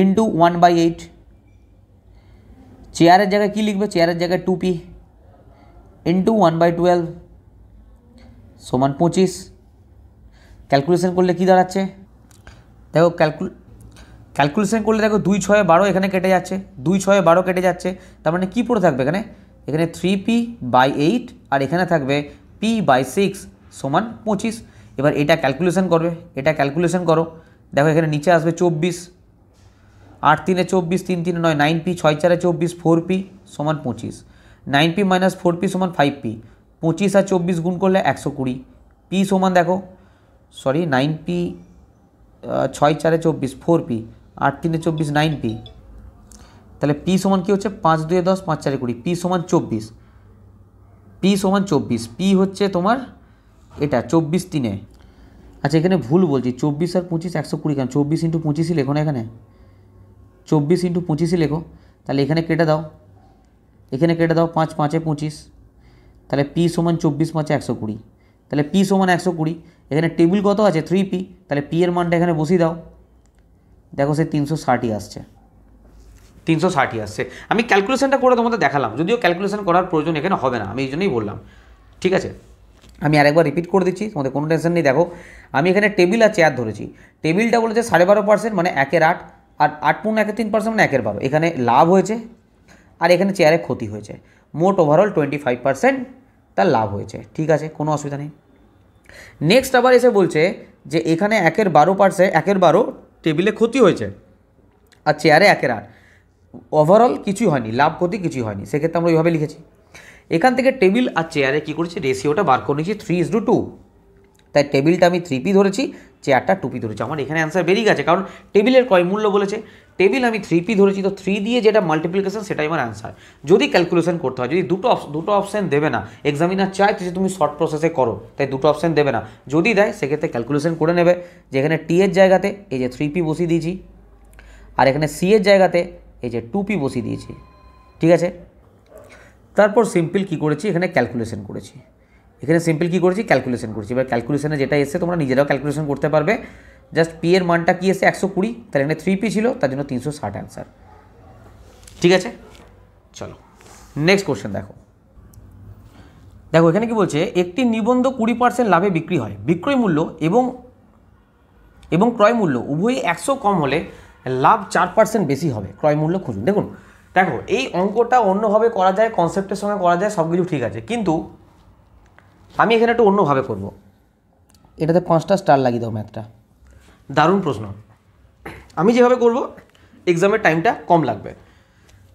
ইন্টু 1/8। চেয়ারের জায়গায় কী লিখবে? চেয়ারের জায়গায় 2p ইন্টু 1/12 সমান 25। ক্যালকুলেশন করলে কী দাঁড়াচ্ছে? দেখো ক্যালকুলেশন করলে দেখো 2 6 12 এখানে কেটে যাচ্ছে, 2 6 12 কেটে যাচ্ছে, তার মানে কী পড়ে থাকবে এখানে? এখানে 3p/8 আর এখানে থাকবে p/6 সমান 25। এবার এটা ক্যালকুলেশন করবে, এটা ক্যালকুলেশন করো, দেখো এখানে নিচে আসবে 24, 8 3 24, 3 3 9, 9p, 6 4 24, 4p সমান 25, 9p মাইনাস 4p সমান 5p, 25 আর 24 গুণ করলে 120, p সমান দেখো সরি 9p 6 4 24, 4p, 8 3 24, 9p, তাহলে p সমান কী হচ্ছে? 5 2 10, 5 4 20, p সমান 24, p সমান 24, p হচ্ছে তোমার এটা 24 3। আচ্ছা এখানে ভুল বলছি, 24 আর 25 120 কেন? 24 ইন্টু 25ই লেখো না, এখানে 24 ইন্টু 25ই লেখো, তাহলে এখানে কেটে দাও, এখানে কেটে দাও, 5 5 25, তাহলে p সমান 24 5 120, তাহলে p সমান 120। এখানে টেবিল কত আছে? 3p, তাহলে p এর মানটা এখানে বসিয়ে দাও, দেখো সে 360 আসছে, 360 আসছে। আমি ক্যালকুলেশনটা করে তোমাদের দেখালাম, যদিও ক্যালকুলেশন করার প্রয়োজন এখানে হবে না, আমি এই জন্যই বললাম। ঠিক আছে, আমি আরেকবার রিপিট করে দিচ্ছি, তোমাদের কোনো টেনশন নেই। দেখো আমি এখানে টেবিল আর চেয়ার ধরেছি, টেবিলটা বলেছে 12.5% মানে 1/8, আর 8.13% মানে 1/12, এখানে লাভ হয়েছে আর এখানে চেয়ারে ক্ষতি হয়েছে, মোট ওভারঅল 25% তার লাভ হয়েছে। ঠিক আছে, কোনো অসুবিধা নেই। নেক্সট আবার এসে বলছে যে এখানে 1/12%, 1/12 টেবিলে ক্ষতি হয়েছে আর চেয়ারে 1/8, ওভারঅল কিছুই হয়নি, লাভ ক্ষতি কিছুই হয়নি, সেক্ষেত্রে আমরা ওইভাবে লিখেছি। এখান থেকে টেবিল আর চেয়ারে কী করেছি? রেশিওটা বার করে নিয়েছি 3:2, তাই টেবিলটা আমি 3p ধরেছি, চেয়ারটা 2p ধরেছি, আমার এখানে অ্যান্সার বেরিয়ে গেছে, কারণ টেবিলের ক্রয় মূল্য বলেছে, টেবিল আমি 3p ধরেছি, তো 3 দিয়ে যেটা মাল্টিপ্লিকেশন সেটাই আমার অ্যান্সার। যদি ক্যালকুলেশন করতে হয়, যদি দুটো অপশান দেবে না, এক্সামিনার চায় যে তুমি শর্ট প্রসেসে করো, তাই দুটো অপশান দেবে না, যদি দেয় সেক্ষেত্রে ক্যালকুলেশন করে নেবে, যেখানে t এর জায়গাতে এই যে 3p বসিয়ে দিয়েছি, আর এখানে c এর জায়গাতে এই যে 2p বসিয়ে দিয়েছি। ঠিক আছে, তারপর সিম্পল কী করেছি? এখানে ক্যালকুলেশন করেছি, এখানে সিম্পল কী করেছি? ক্যালকুলেশন করেছি। এবার ক্যালকুলেশনে যেটা এসে তোমরা নিজেরাও ক্যালকুলেশন করতে পারবে, জাস্ট p এর মানটা কী এসে 120, তাহলে এখানে 3p ছিল, তার জন্য 360 অ্যান্সার। ঠিক আছে, চলো নেক্সট কোশ্চেন দেখো। দেখো এখানে কি বলছে? একটি নিবন্ধ 20% লাভে বিক্রি হয়, বিক্রয় মূল্য এবং ক্রয় মূল্য উভয়ই 100 কম হলে লাভ 4% বেশি হবে, ক্রয় মূল্য খুঁজুন। দেখো এই অঙ্কটা অন্যভাবে করা যায়, কনসেপ্টের সঙ্গে করা যায়, সব কিছু ঠিক আছে, কিন্তু আমি এখানে একটু অন্যভাবে করব। এটাতে 5টা স্টার লাগিয়ে দাও ম্যাথটা, দারুণ প্রশ্ন। আমি যেভাবে করব এক্সামের টাইমটা কম লাগবে,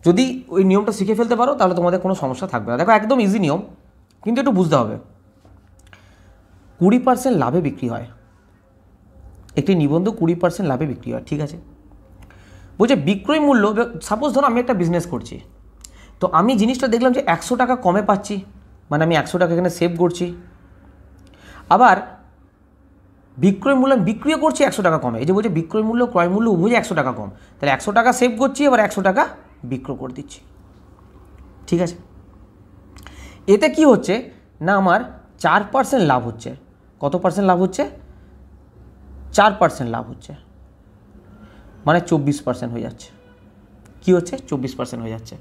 যদি ওই নিয়মটা শিখে ফেলতে পারো তাহলে তোমাদের কোনো সমস্যা থাকবে না। দেখো একদম ইজি নিয়ম, কিন্তু একটু বুঝতে হবে। 20% লাভে বিক্রি হয়, একটি নিবন্ধ 20% লাভে বিক্রি হয়। ঠিক আছে, বলছে বিক্রয় মূল্য, সাপোজ ধরো আমি একটা বিজনেস করছি, তো আমি জিনিসটা দেখলাম যে 100 টাকা কমে পাচ্ছি, মানে আমি 100 টাকা এখানে সেভ করছি, আবার বিক্রয় মূল্য বিক্রিও করছি 100 টাকা কমে, এই যে বলছে বিক্রয় মূল্য ক্রয় মূল্য উভয়ই 100 টাকা কম, তাহলে 100 টাকা সেভ করছি, এবার 100 টাকা বিক্রয় করে দিচ্ছি। ঠিক আছে, এতে কি হচ্ছে না, আমার 4% লাভ হচ্ছে। কত পার্সেন্ট লাভ হচ্ছে? 4% লাভ হচ্ছে, মানে 24% হয়ে যাচ্ছে। কি হচ্ছে? 24% হয়ে যাচ্ছে।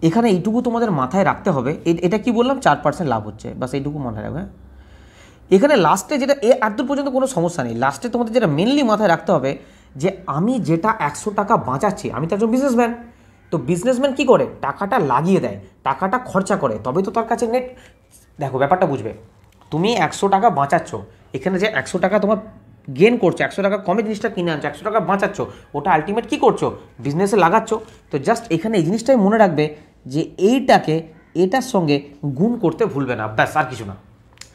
এখানে এইটুকু তোমাদের মাথায় রাখতে হবে, এটা কি বললাম? 4% লাভ হচ্ছে, বাস এইটুকু মাথায় রাখবে। এখানে লাস্টে যেটা এতদূর পর্যন্ত কোনো সমস্যা নেই, লাস্টে তোমাদের যেটা মেনলি মাথায় রাখতে হবে যে আমি যেটা 100 টাকা বাঁচাচ্ছি, আমি তো একজন বিজনেসম্যান, তো বিজনেসম্যান কী করে? টাকাটা লাগিয়ে দেয়, টাকাটা খরচা করে, তবে তো তার কাছে নেট। দেখো ব্যাপারটা বুঝবে, তুমি 100 টাকা বাঁচাচ্ছ, এখানে যে 100 টাকা তোমার গেন করছো, 100 টাকা কমে জিনিসটা কিনে আনছো, 100 টাকা বাঁচাচ্ছ, ওটা আলটিমেট কী করছো? বিজনেসে লাগাচ্ছ। তো জাস্ট এখানে এই জিনিসটাই মনে রাখবে যে এইটাকে এটার সঙ্গে গুণ করতে ভুলবে না, ব্যাস, আর কিছু না।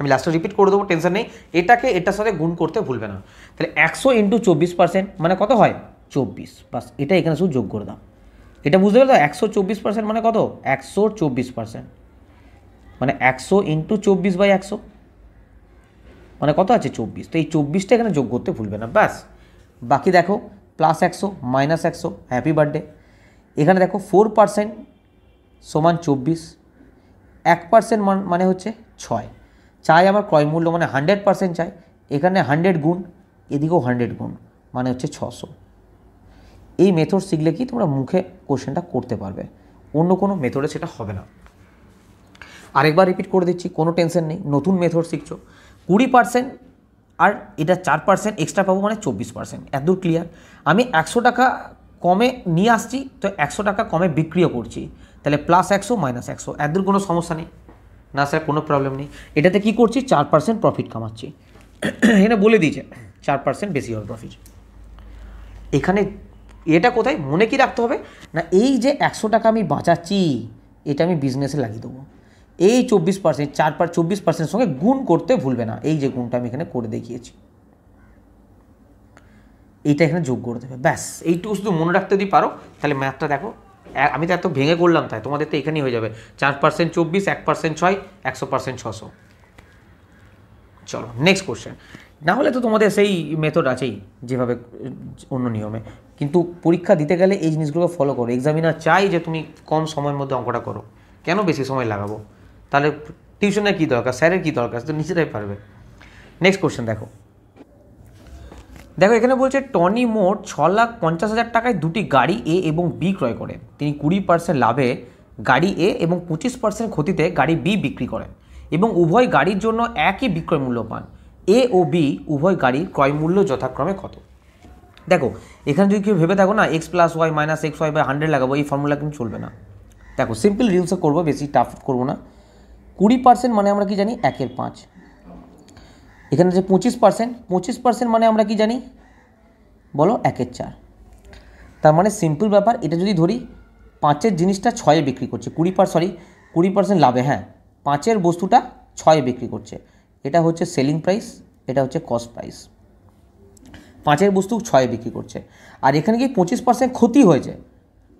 আমি লাস্টে রিপিট করে দেবো, টেনশন নেই, এটাকে এটার সাথে গুণ করতে ভুলবে না। তাহলে 100 × 24% মানে কত হয়? 24, বাস এটা এখানে শুধু যোগ করে দাও। এটা বুঝতে পারলো? 124% মানে কত? 124%, মানে 100 × 24/100 মানে কত আছে? 24। তো এই 24টা এখানে যোগ করতে ভুলবে না, ব্যাস। বাকি দেখো +100 -100 হ্যাপি বার্থডে। এখানে দেখো 4% সমান 24, 1% মানে হচ্ছে 6। চাই আমার ক্রয় মূল্য মানে 100% চাই, এখানে 100 গুণ, এদিকেও 100 গুণ, মানে হচ্ছে 600। এই মেথড শিখলে কি তোমরা মুখে কোশ্চেনটা করতে পারবে, অন্য কোনো মেথডে সেটা হবে না। আরেকবার রিপিট করে দিচ্ছি, কোনো টেনশন নেই, নতুন মেথড শিখছো। 20% আর এটা 4% এক্সট্রা পাবো মানে 24%, এতদূর ক্লিয়ার। আমি 100 টাকা কমে নিয়ে আসছি, তো 100 টাকা কমে বিক্রিও করছি, তাহলে +100 -100, এতদূর কোনো সমস্যা নেই না স্যার, কোনো প্রবলেম নেই। এটাতে কি করছি, 4% প্রফিট কামাচ্ছি। এখানে বলে দিয়েছে 4% বেশি হবে প্রফিট। এখানে এটা কোথায় মনে কি রাখতে হবে না, এই যে 100 টাকা আমি বাঁচাচ্ছি, এটা আমি বিজনেসে লাগিয়ে দেবো। এই 24%, 24%-এর সঙ্গে গুণ করতে ভুলবে না, এই যে গুণটা আমি এখানে করে দেখিয়েছি, এইটা এখানে যোগ করে দেবে, ব্যাস। এইটুকু শুধু মনে রাখতে যদি পারো, তাহলে ম্যাথটা দেখো, আমি তো এত ভেঙে করলাম, তাই তোমাদের তো এখানেই হয়ে যাবে। 4% 24, 1% 6, 100% 600। চলো নেক্সট কোশ্চেন। না হলে তো তোমাদের সেই মেথড আছেই যেভাবে অন্য নিয়মে, কিন্তু পরীক্ষা দিতে গেলে এই জিনিসগুলোকে ফলো করো। এক্সামিনার চাই যে তুমি কম সময়ের মধ্যে অঙ্কটা করো, কেন বেশি সময় লাগাবো? তাহলে টিউশনের কী দরকার, স্যারের কী দরকার, তো নিজেরাই পারবে। নেক্সট কোশ্চেন দেখো, এখানে বলছে টনি মোট 6,50,000 টাকায় দুটি গাড়ি এ এবং বি ক্রয় করেন। তিনি 20% লাভে গাড়ি এ এবং 25% ক্ষতিতে গাড়ি বি বিক্রি করেন এবং উভয় গাড়ির জন্য একই বিক্রয় মূল্য পান। এ ও বি উভয় গাড়ির ক্রয় মূল্য যথাক্রমে কত? দেখো এখানে যদি কেউ ভেবে থাকো না x + y - xy/100 লাগাবো, এই ফর্মুলা কিন্তু চলবে না। দেখো সিম্পল রিলসে করবো, বেশি টাফ করবো না। 20% মানে আমরা কি জানি 1/5। এখানে যে 25% মানে আমরা কি জানি বলো 1/4। তার মানে সিম্পল ব্যাপার, এটা যদি ধরি 5-এর জিনিসটা 6-এ বিক্রি করছে, 20% লাভে, হ্যাঁ 5-এর বস্তুটা 6-এ বিক্রি করছে, এটা হচ্ছে সেলিং প্রাইস, এটা হচ্ছে কস্ট প্রাইস। 5-এর বস্তু 6-এ বিক্রি করছে, আর এখানে কি 25% ক্ষতি হয়েছে,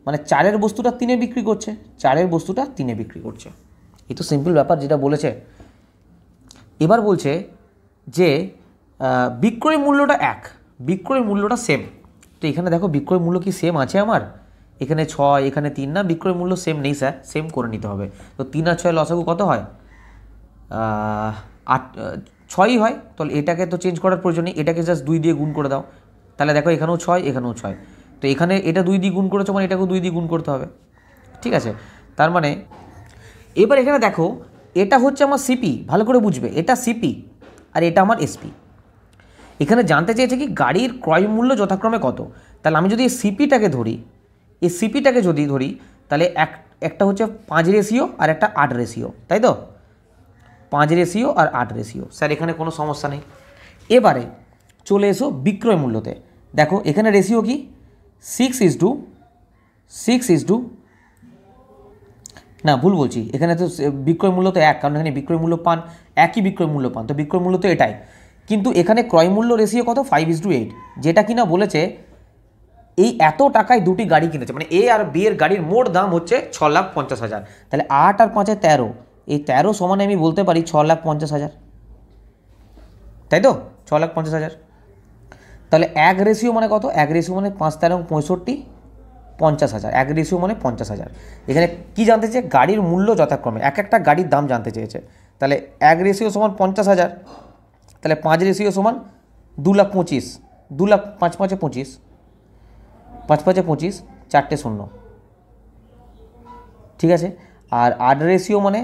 মানে 4-এর বস্তুটা 3-এ বিক্রি করছে, 4-এর বস্তুটা 3-এ বিক্রি করছে। এই তো সিম্পল ব্যাপার যেটা বলেছে। এবার বলছে যে বিক্রয় মূল্যটা বিক্রয় মূল্যটা সেম। তো এখানে দেখো বিক্রয় মূল্য কি সেম আছে আমার, এখানে 6 এখানে 3 না, বিক্রয় মূল্য সেম নেই স্যার, সেম করে নিতে হবে। তো 3 আর 6 লসাগু কত হয়, 6ই হয়। তাহলে এটাকে তো চেঞ্জ করার প্রয়োজন নেই, এটাকে জাস্ট 2 দিয়ে গুণ করে দাও, তাহলে দেখো এখানেও 6 এখানেও 6। তো এখানে এটা 2 দিয়ে গুণ করেছো মানে এটাকেও 2 দিয়ে গুণ করতে হবে, ঠিক আছে। তার মানে এবার এখানে দেখো এটা হচ্ছে আমার সিপি, ভালো করে বুঝবে, এটা সিপি আর এটা আমার এসপি। এখানে জানতে চেয়েছে কি গাড়ির ক্রয় মূল্য যথাক্রমে কত। তাহলে আমি যদি এই সিপিটাকে ধরি, এই সিপিটাকে যদি ধরি, তাহলে একটা হচ্ছে 5 রেশিও আর একটা 8 রেশিও, তাই তো, 5 রেশিও আর 8 রেশিও। স্যার এখানে কোনো সমস্যা নেই। এবারে চলে এসো বিক্রয় মূল্যতে। দেখো এখানে রেশিও কি 6:6, না ভুল বলছি, এখানে তো বিক্রয় মূল্য তো 1, কারণ এখানে বিক্রয় মূল্য পান, একই বিক্রয় মূল্য পান, তো বিক্রয় মূল্য তো এটাই। কিন্তু এখানে ক্রয় মূল্য রেশিও কত, 5:8, যেটা কিনা বলেছে এই এত টাকায় দুটি গাড়ি কিনেছে, মানে এ আর বি এর গাড়ির মোট দাম হচ্ছে 6,50,000। তাহলে 8 আর 5-এ 13, এই 13 সমানে আমি বলতে পারি 6,50,000, তাই তো, 6,50,000। তাহলে 1 রেশিও মানে কত, 1 রেশিও মানে 5 13 65, 50,000, 1 রেশিও মানে 50,000। এখানে কি জানতে চেয়েছে, গাড়ির মূল্য যথাক্রমে, এক একটা গাড়ির দাম জানতে চেয়েছে। তাহলে 1 রেশিও সমান 50,000, তাহলে 5 রেশিও সমান 2,25,000, 2,00,000, 5 5 25, 5 5 25, 4টে 0, ঠিক আছে। আর 8 রেশিও মানে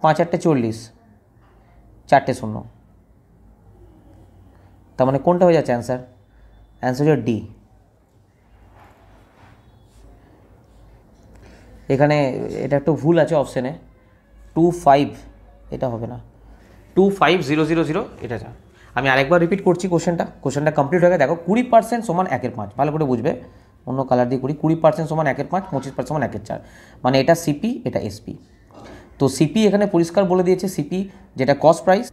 5 8 40, 4টে 0। তার মানে কোনটা হয়ে যাচ্ছে অ্যান্সার, অ্যান্সার হচ্ছে ডি। এখানে এটা একটু ভুল আছে অপশানে, 25, এটা হবে না, 25000, এটা যা। আমি আরেকবার রিপিট করছি কোশ্চেনটা কমপ্লিট হয়ে গেছে। দেখো 20% সমান 1/5, ভালো করে বুঝবে, অন্য কালার দিয়ে করি। 20% সমান 1/5, 25% সমান 1/4, মানে এটা সিপি এটা এসপি। তো সিপি এখানে পরিষ্কার বলে দিয়েছে, সিপি যেটা কস্ট প্রাইস।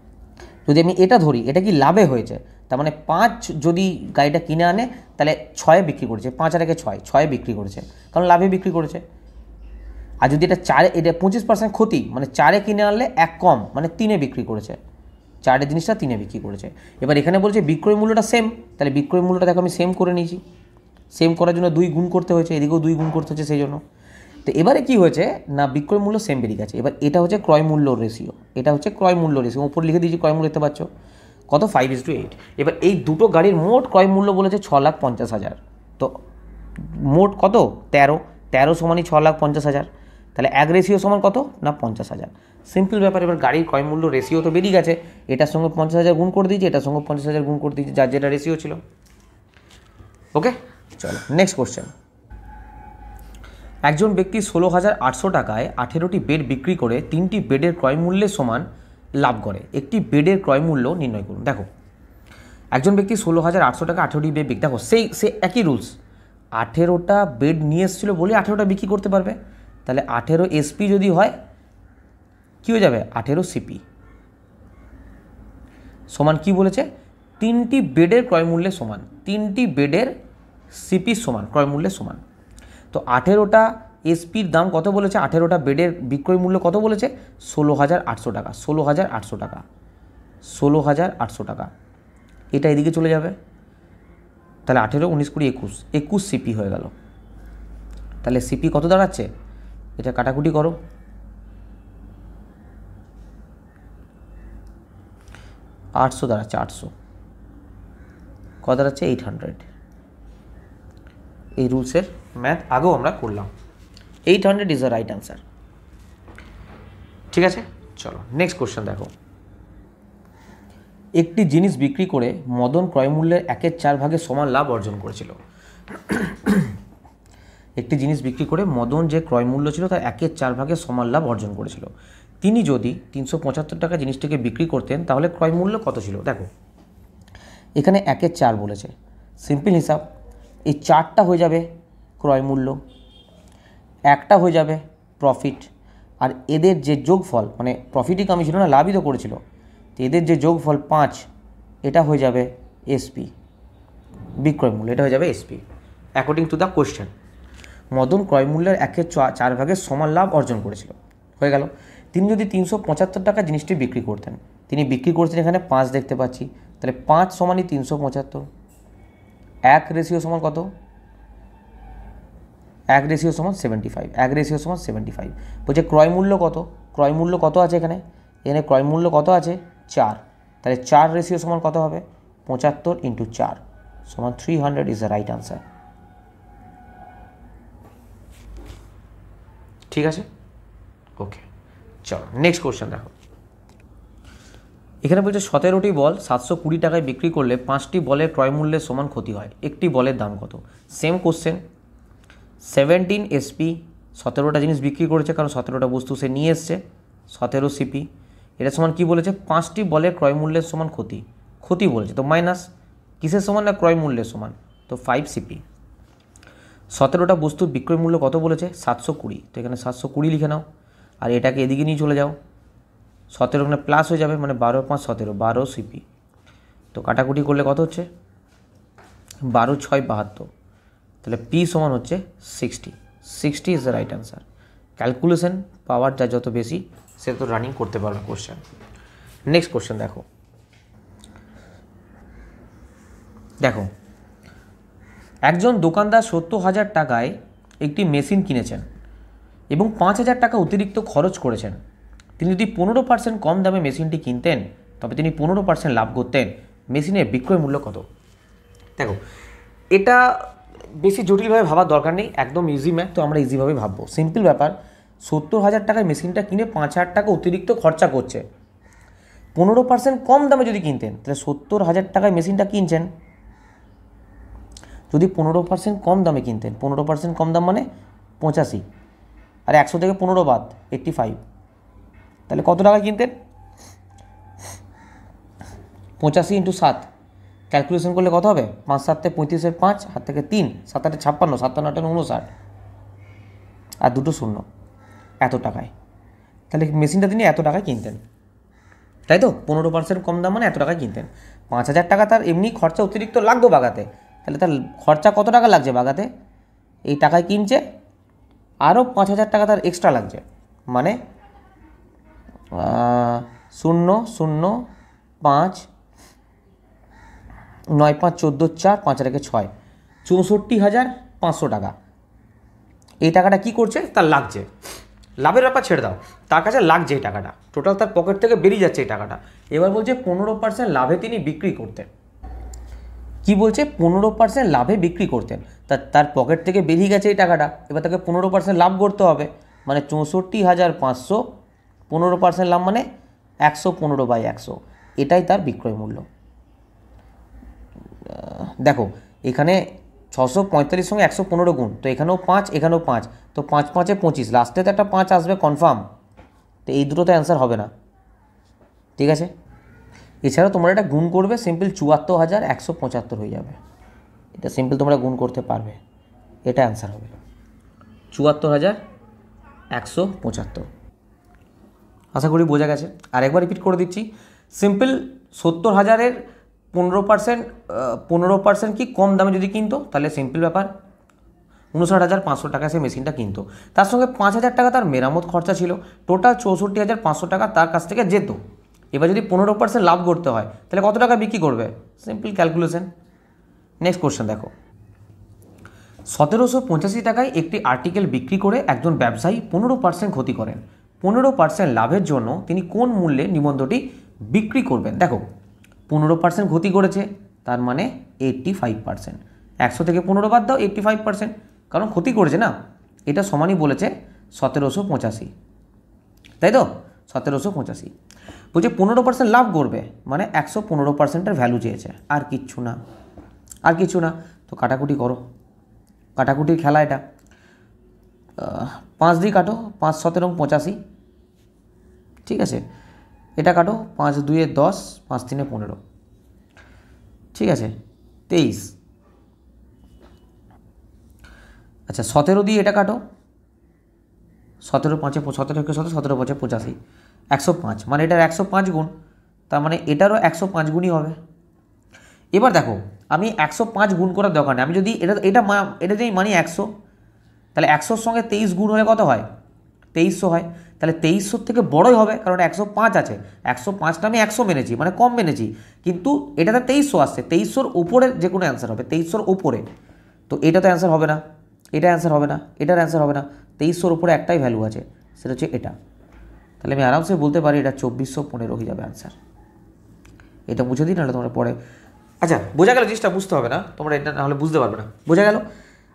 যদি আমি এটা ধরি, এটা কি লাভে হয়েছে, তার মানে 5 যদি গাড়িটা কিনে আনে তাহলে 6-এ বিক্রি করেছে, 5 আর 1 6, 6-এ বিক্রি করেছে, কারণ লাভে বিক্রি করেছে। আর যদি এটা 4, এটা 25% ক্ষতি, মানে 4-এ কিনে আনলে 1 কম, মানে 3-এ বিক্রি করেছে, 4-এর জিনিসটা 3-এ বিক্রি করেছে। এবার এখানে বলছে বিক্রয় মূল্যটা সেম, তাহলে বিক্রয় মূল্যটা দেখো আমি সেম করে নিয়েছি। সেম করার জন্য 2 গুণ করতে হয়েছে, এদিকেও 2 গুণ করতে হচ্ছে সেই জন্য। তো এবারে কি হয়েছে না, বিক্রয় মূল্য সেম বেরিয়ে গেছে। এবার এটা হচ্ছে ক্রয় মূল্য রেশিও, এটা হচ্ছে ক্রয় মূল্য রেশিও, উপর লিখে দিয়েছি ক্রয় মূল্য, দেখতে পাচ্ছ কত 5:8। এবার এই দুটো গাড়ির মোট ক্রয় মূল্য বলেছে 6,50,000। তো মোট কত 13 সমানই 6,50,000। তাহলে এক রেশিও সমান কত না 50,000। সিম্পল ব্যাপার। এবার গাড়ির ক্রয় মূল্য রেশিও তো বেরিয়ে গেছে, এটার সঙ্গে 50,000 গুণ করে দিয়েছি, এটার সঙ্গে 50,000 গুণ করে দিয়েছি, যার যেটা রেশিও ছিল। ওকে, চলো নেক্সট কোশ্চেন। একজন ব্যক্তি 16,800 টাকায় 18টি বেড বিক্রি করে 3টি বেডের ক্রয় মূল্যের সমান লাভ করে। একটি বেডের ক্রয় মূল্য নির্ণয় করুন। দেখো, একজন ব্যক্তি 16,800 টাকা 18টি বেড বিক্রি, দেখো সে একই রুলস, 18টা বেড নিয়ে এসেছিলো বলে 18টা বিক্রি করতে পারবে। তাহলে 18 এসপি যদি হয় কী হয়ে যাবে, 18 সিপি সমান কি বলেছে, 3টি বেডের ক্রয় মূল্যের সমান, 3টি বেডের সিপি সমান ক্রয় মূল্যের সমান। তো 18টা এসপির দাম কত বলেছে, 18টা বেডের বিক্রয় মূল্য কত বলেছে, 16,800 টাকা, 16,800 টাকা, 16,800 টাকা। এটা এদিকে চলে যাবে, তাহলে 18, 19, 20, 21, 21 সিপি হয়ে গেল। তাহলে সিপি কত দাঁড়াচ্ছে, এটা কাটাকুটি করো, 800 দাঁড়াচ্ছে, 800 কত দাঁড়াচ্ছে 800। এই রুলসের ম্যাথ আগেও আমরা করলাম, 800 ইজ দ্য রাইট অ্যান্সার। ঠিক আছে, চলো নেক্সট কোশ্চেন দেখো। একটি জিনিস বিক্রি করে মদন ক্রয়মূল্যের 1/4 সমান লাভ অর্জন করেছিল। একটি জিনিস বিক্রি করে মদন যে ক্রয়মূল্য ছিল তার 1/4 সমান লাভ অর্জন করেছিল। তিনি যদি 375 টাকা জিনিসটিকে বিক্রি করতেন তাহলে ক্রয়মূল্য কত ছিল। দেখো এখানে 1/4 বলেছে, সিম্পল হিসাব, এই 4টা হয়ে যাবে ক্রয়মূল্য, 1টা হয়ে যাবে প্রফিট, আর এদের যে যোগফল, মানে প্রফিটই কমই ছিল না, লাভই তো করেছিল, তো এদের যে যোগফল 5, এটা হয়ে যাবে এসপি, বিক্রয় মূল্য, এটা হয়ে যাবে SP according to the question. Madan ক্রয়মূল্যের 1/4 সমান লাভ অর্জন করেছিল, হয়ে গেল। তিনি যদি 375 টাকা জিনিসটি বিক্রি করতেন, তিনি বিক্রি করছেন এখানে 5 দেখতে পাচ্ছি, তাহলে 5 সমানই 375, 1 রেশিও সমান কত, 1 রেশিও সমান 75, 1 রেশিও সমান 75। বলছে ক্রয় মূল্য কত, ক্রয় মূল্য কত আছে এখানে, এখানে ক্রয় মূল্য কত আছে 4, তাহলে 4 রেশিও সমান কত হবে, 75 × 4 সমান 300 ইজ দ্য রাইট আনসার। ঠিক আছে, ওকে, চলো নেক্সট কোশ্চেন দেখো। এখানে বলছে 17টি বল 720 টাকায় বিক্রি করলে 5টি বলের ক্রয় মূল্যের সমান ক্ষতি হয়, একটি বলের দাম কত। সেম কোশ্চেন, 17 এসপি, 17টা জিনিস বিক্রি করেছে কারণ 17টা বস্তু সে নিয়ে এসছে, 17 সিপি, এটা সমান কি বলেছে, 5টি বলের ক্রয় মূল্যের সমান ক্ষতি, ক্ষতি বলেছে তো মাইনাস কিসের সমান না ক্রয় মূল্যের সমান, তো 5 সিপি। 17টা বস্তুর বিক্রয় মূল্য কত বলেছে 720, তো এখানে 720 লিখে নাও, আর এটাকে এদিকে নিয়ে চলে যাও, 17 এখানে প্লাস হয়ে যাবে, মানে 12 × 5 = 17, 12 সিপি। তো কাটাকুটি করলে কত হচ্ছে 12 × 6 = 72, তাহলে পি সমান হচ্ছে 60, 60 is the right answer. Calculation power যা যত বেশি সে তো রানিং করতে পারবে কোশ্চেন। নেক্সট কোশ্চেন দেখো, দেখো একজন দোকানদার 70,000 টাকায় একটি মেশিন কিনেছেন এবং 5,000 টাকা অতিরিক্ত খরচ করেছেন। তিনি যদি 15% কম দামে মেশিনটি কিনতেন তবে তিনি 15% লাভ করতেন। মেশিনের বিক্রয় মূল্য কত। দেখো এটা বেশি জটিলভাবে ভাবার দরকার নেই, একদম ইজি ম্যাথ, তো আমরা ইজিভাবে ভাববো। সিম্পল ব্যাপার, 70,000 টাকায় মেশিনটা কিনে 5,000 টাকা অতিরিক্ত খরচা করছে। 15% কম দামে যদি কিনতেন তাহলে 70,000 টাকায় মেশিনটা কিনছেন, যদি 15% কম দামে কিনতেন, 15% কম দাম মানে 85, আর 100 থেকে 15 বাদ 85, তাহলে কত টাকা কিনতেন 85 × 7, ক্যালকুলেশন করলে কত হবে 5 × 7 = 35, 5 হাত থেকে 3, 7 × 8 = 56, 7 × 8 = 59, আর 2 শূন্য, এত টাকায়। তাহলে মেশিনটা তিনি এত টাকায় কিনতেন, তাই তো 15% কম দাম মানে এত টাকায় কিনতেন। 5,000 টাকা তার এমনি খরচা অতিরিক্ত লাগতো বাগাতে, তাহলে তার খরচা কত টাকা লাগছে বাগাতে, এই টাকায় কিনছে আরও 5,000 টাকা তার এক্সট্রা লাগছে, মানে 0 0 5 9 5 14 4 5 রেখে 6 64,500 টাকা। এই টাকাটা কি করছে, তার লাগছে, লাভের ব্যাপার ছেড়ে দাও, তার কাছে লাগছে এই টাকাটা, টোটাল তার পকেট থেকে বেরিয়ে যাচ্ছে এই টাকাটা। এবার বলছে 15% লাভে তিনি বিক্রি করতেন। কি বলছে, 15% লাভে বিক্রি করতেন, তার পকেট থেকে বেরিয়ে গেছে এই টাকাটা, এবার তাকে 15% লাভ করতে হবে, মানে 64,500, 15% লাভ মানে 115/100, এটাই তার বিক্রয় মূল্য। দেখো এখানে 645 সঙ্গে 115 গুণ, তো এখানেও 5, এখানেও 5, তো 5 5 25, লাস্টে তো একটা 5 আসবে কনফার্ম, তো এই দুটো তো অ্যান্সার হবে না, ঠিক আছে। এছাড়াও তোমরা এটা গুণ করবে, সিম্পল 74,175 হয়ে যাবে, এটা সিম্পল তোমরা গুণ করতে পারবে, এটা অ্যান্সার হবে 74,175। আশা করি বোঝা গেছে। আর একবার রিপিট করে দিচ্ছি, সিম্পল 70,000-এর 15% কি কম দামে যদি কিনতো, তাহলে সিম্পল ব্যাপার 59,500 টাকা সে মেশিনটা কিনতো, তার সঙ্গে 5,000 টাকা তার মেরামত খরচা ছিল, টোটাল 64,500 টাকা তার কাছ থেকে যেত। এবার যদি 15% লাভ করতে হয় তাহলে কত টাকা বিক্রি করবে, সিম্পল ক্যালকুলেশন। নেক্সট কোশ্চেন দেখো, 1785 টাকায় একটি আর্টিকেল বিক্রি করে একজন ব্যবসায়ী 15% ক্ষতি করেন, 15% লাভের জন্য তিনি কোন মূল্যে নিবন্ধটি বিক্রি করবেন। দেখো 15% ক্ষতি করেছে, তার মানে 85%, 100 থেকে 15 বাদ দাও, 85%, কারণ ক্ষতি করেছে না, এটা সমানই বলেছে 1785, তাই তো 1785। বলছে 15% লাভ করবে, মানে 115%-এর ভ্যালু চেয়েছে, আর কিচ্ছু না, আর কিছু না। তো কাটাকুটি করো, কাটাকুটির খেলা এটা, 5 দিয়ে কাটো, 5 17 85, ঠিক আছে। এটা কাটো, 5 2 10, 5 3 15, ঠিক আছে, 23। আচ্ছা 17 দিয়ে এটা কাটো, 17 5 17 17 17 5 85, 105, মানে এটার 105 গুণ, তার মানে এটারও 105 গুণই হবে। এবার দেখো আমি 105 গুণ করার দরকার নেই, আমি যদি এটা যদি মানি 100, তাহলে 100-র সঙ্গে 23 গুণ হলে কত হয়, 2300 হয়, তাহলে 2300 থেকে বড়ই হবে, কারণ 105 আছে, 105টা আমি 100 মেনেছি, মানে কম মেনেছি, কিন্তু এটাতে 2300 আসছে, 2300-র উপরে যে কোনো অ্যান্সার হবে, 2300-র উপরে, তো এটা তো অ্যান্সার হবে না, এটা অ্যান্সার হবে না, এটার অ্যান্সার হবে না, 2300-র উপরে একটাই ভ্যালু আছে, সেটা হচ্ছে এটা, তাহলে আমি আরামসে বলতে পারি এটা 2415 হয়ে যাবে অ্যান্সার। এটা বুঝে দিই, নাহলে তোমরা পরে, আচ্ছা বোঝা গেল, জিনিসটা বুঝতে হবে না, তোমরা এটা নাহলে বুঝতে পারবে না, বোঝা গেল।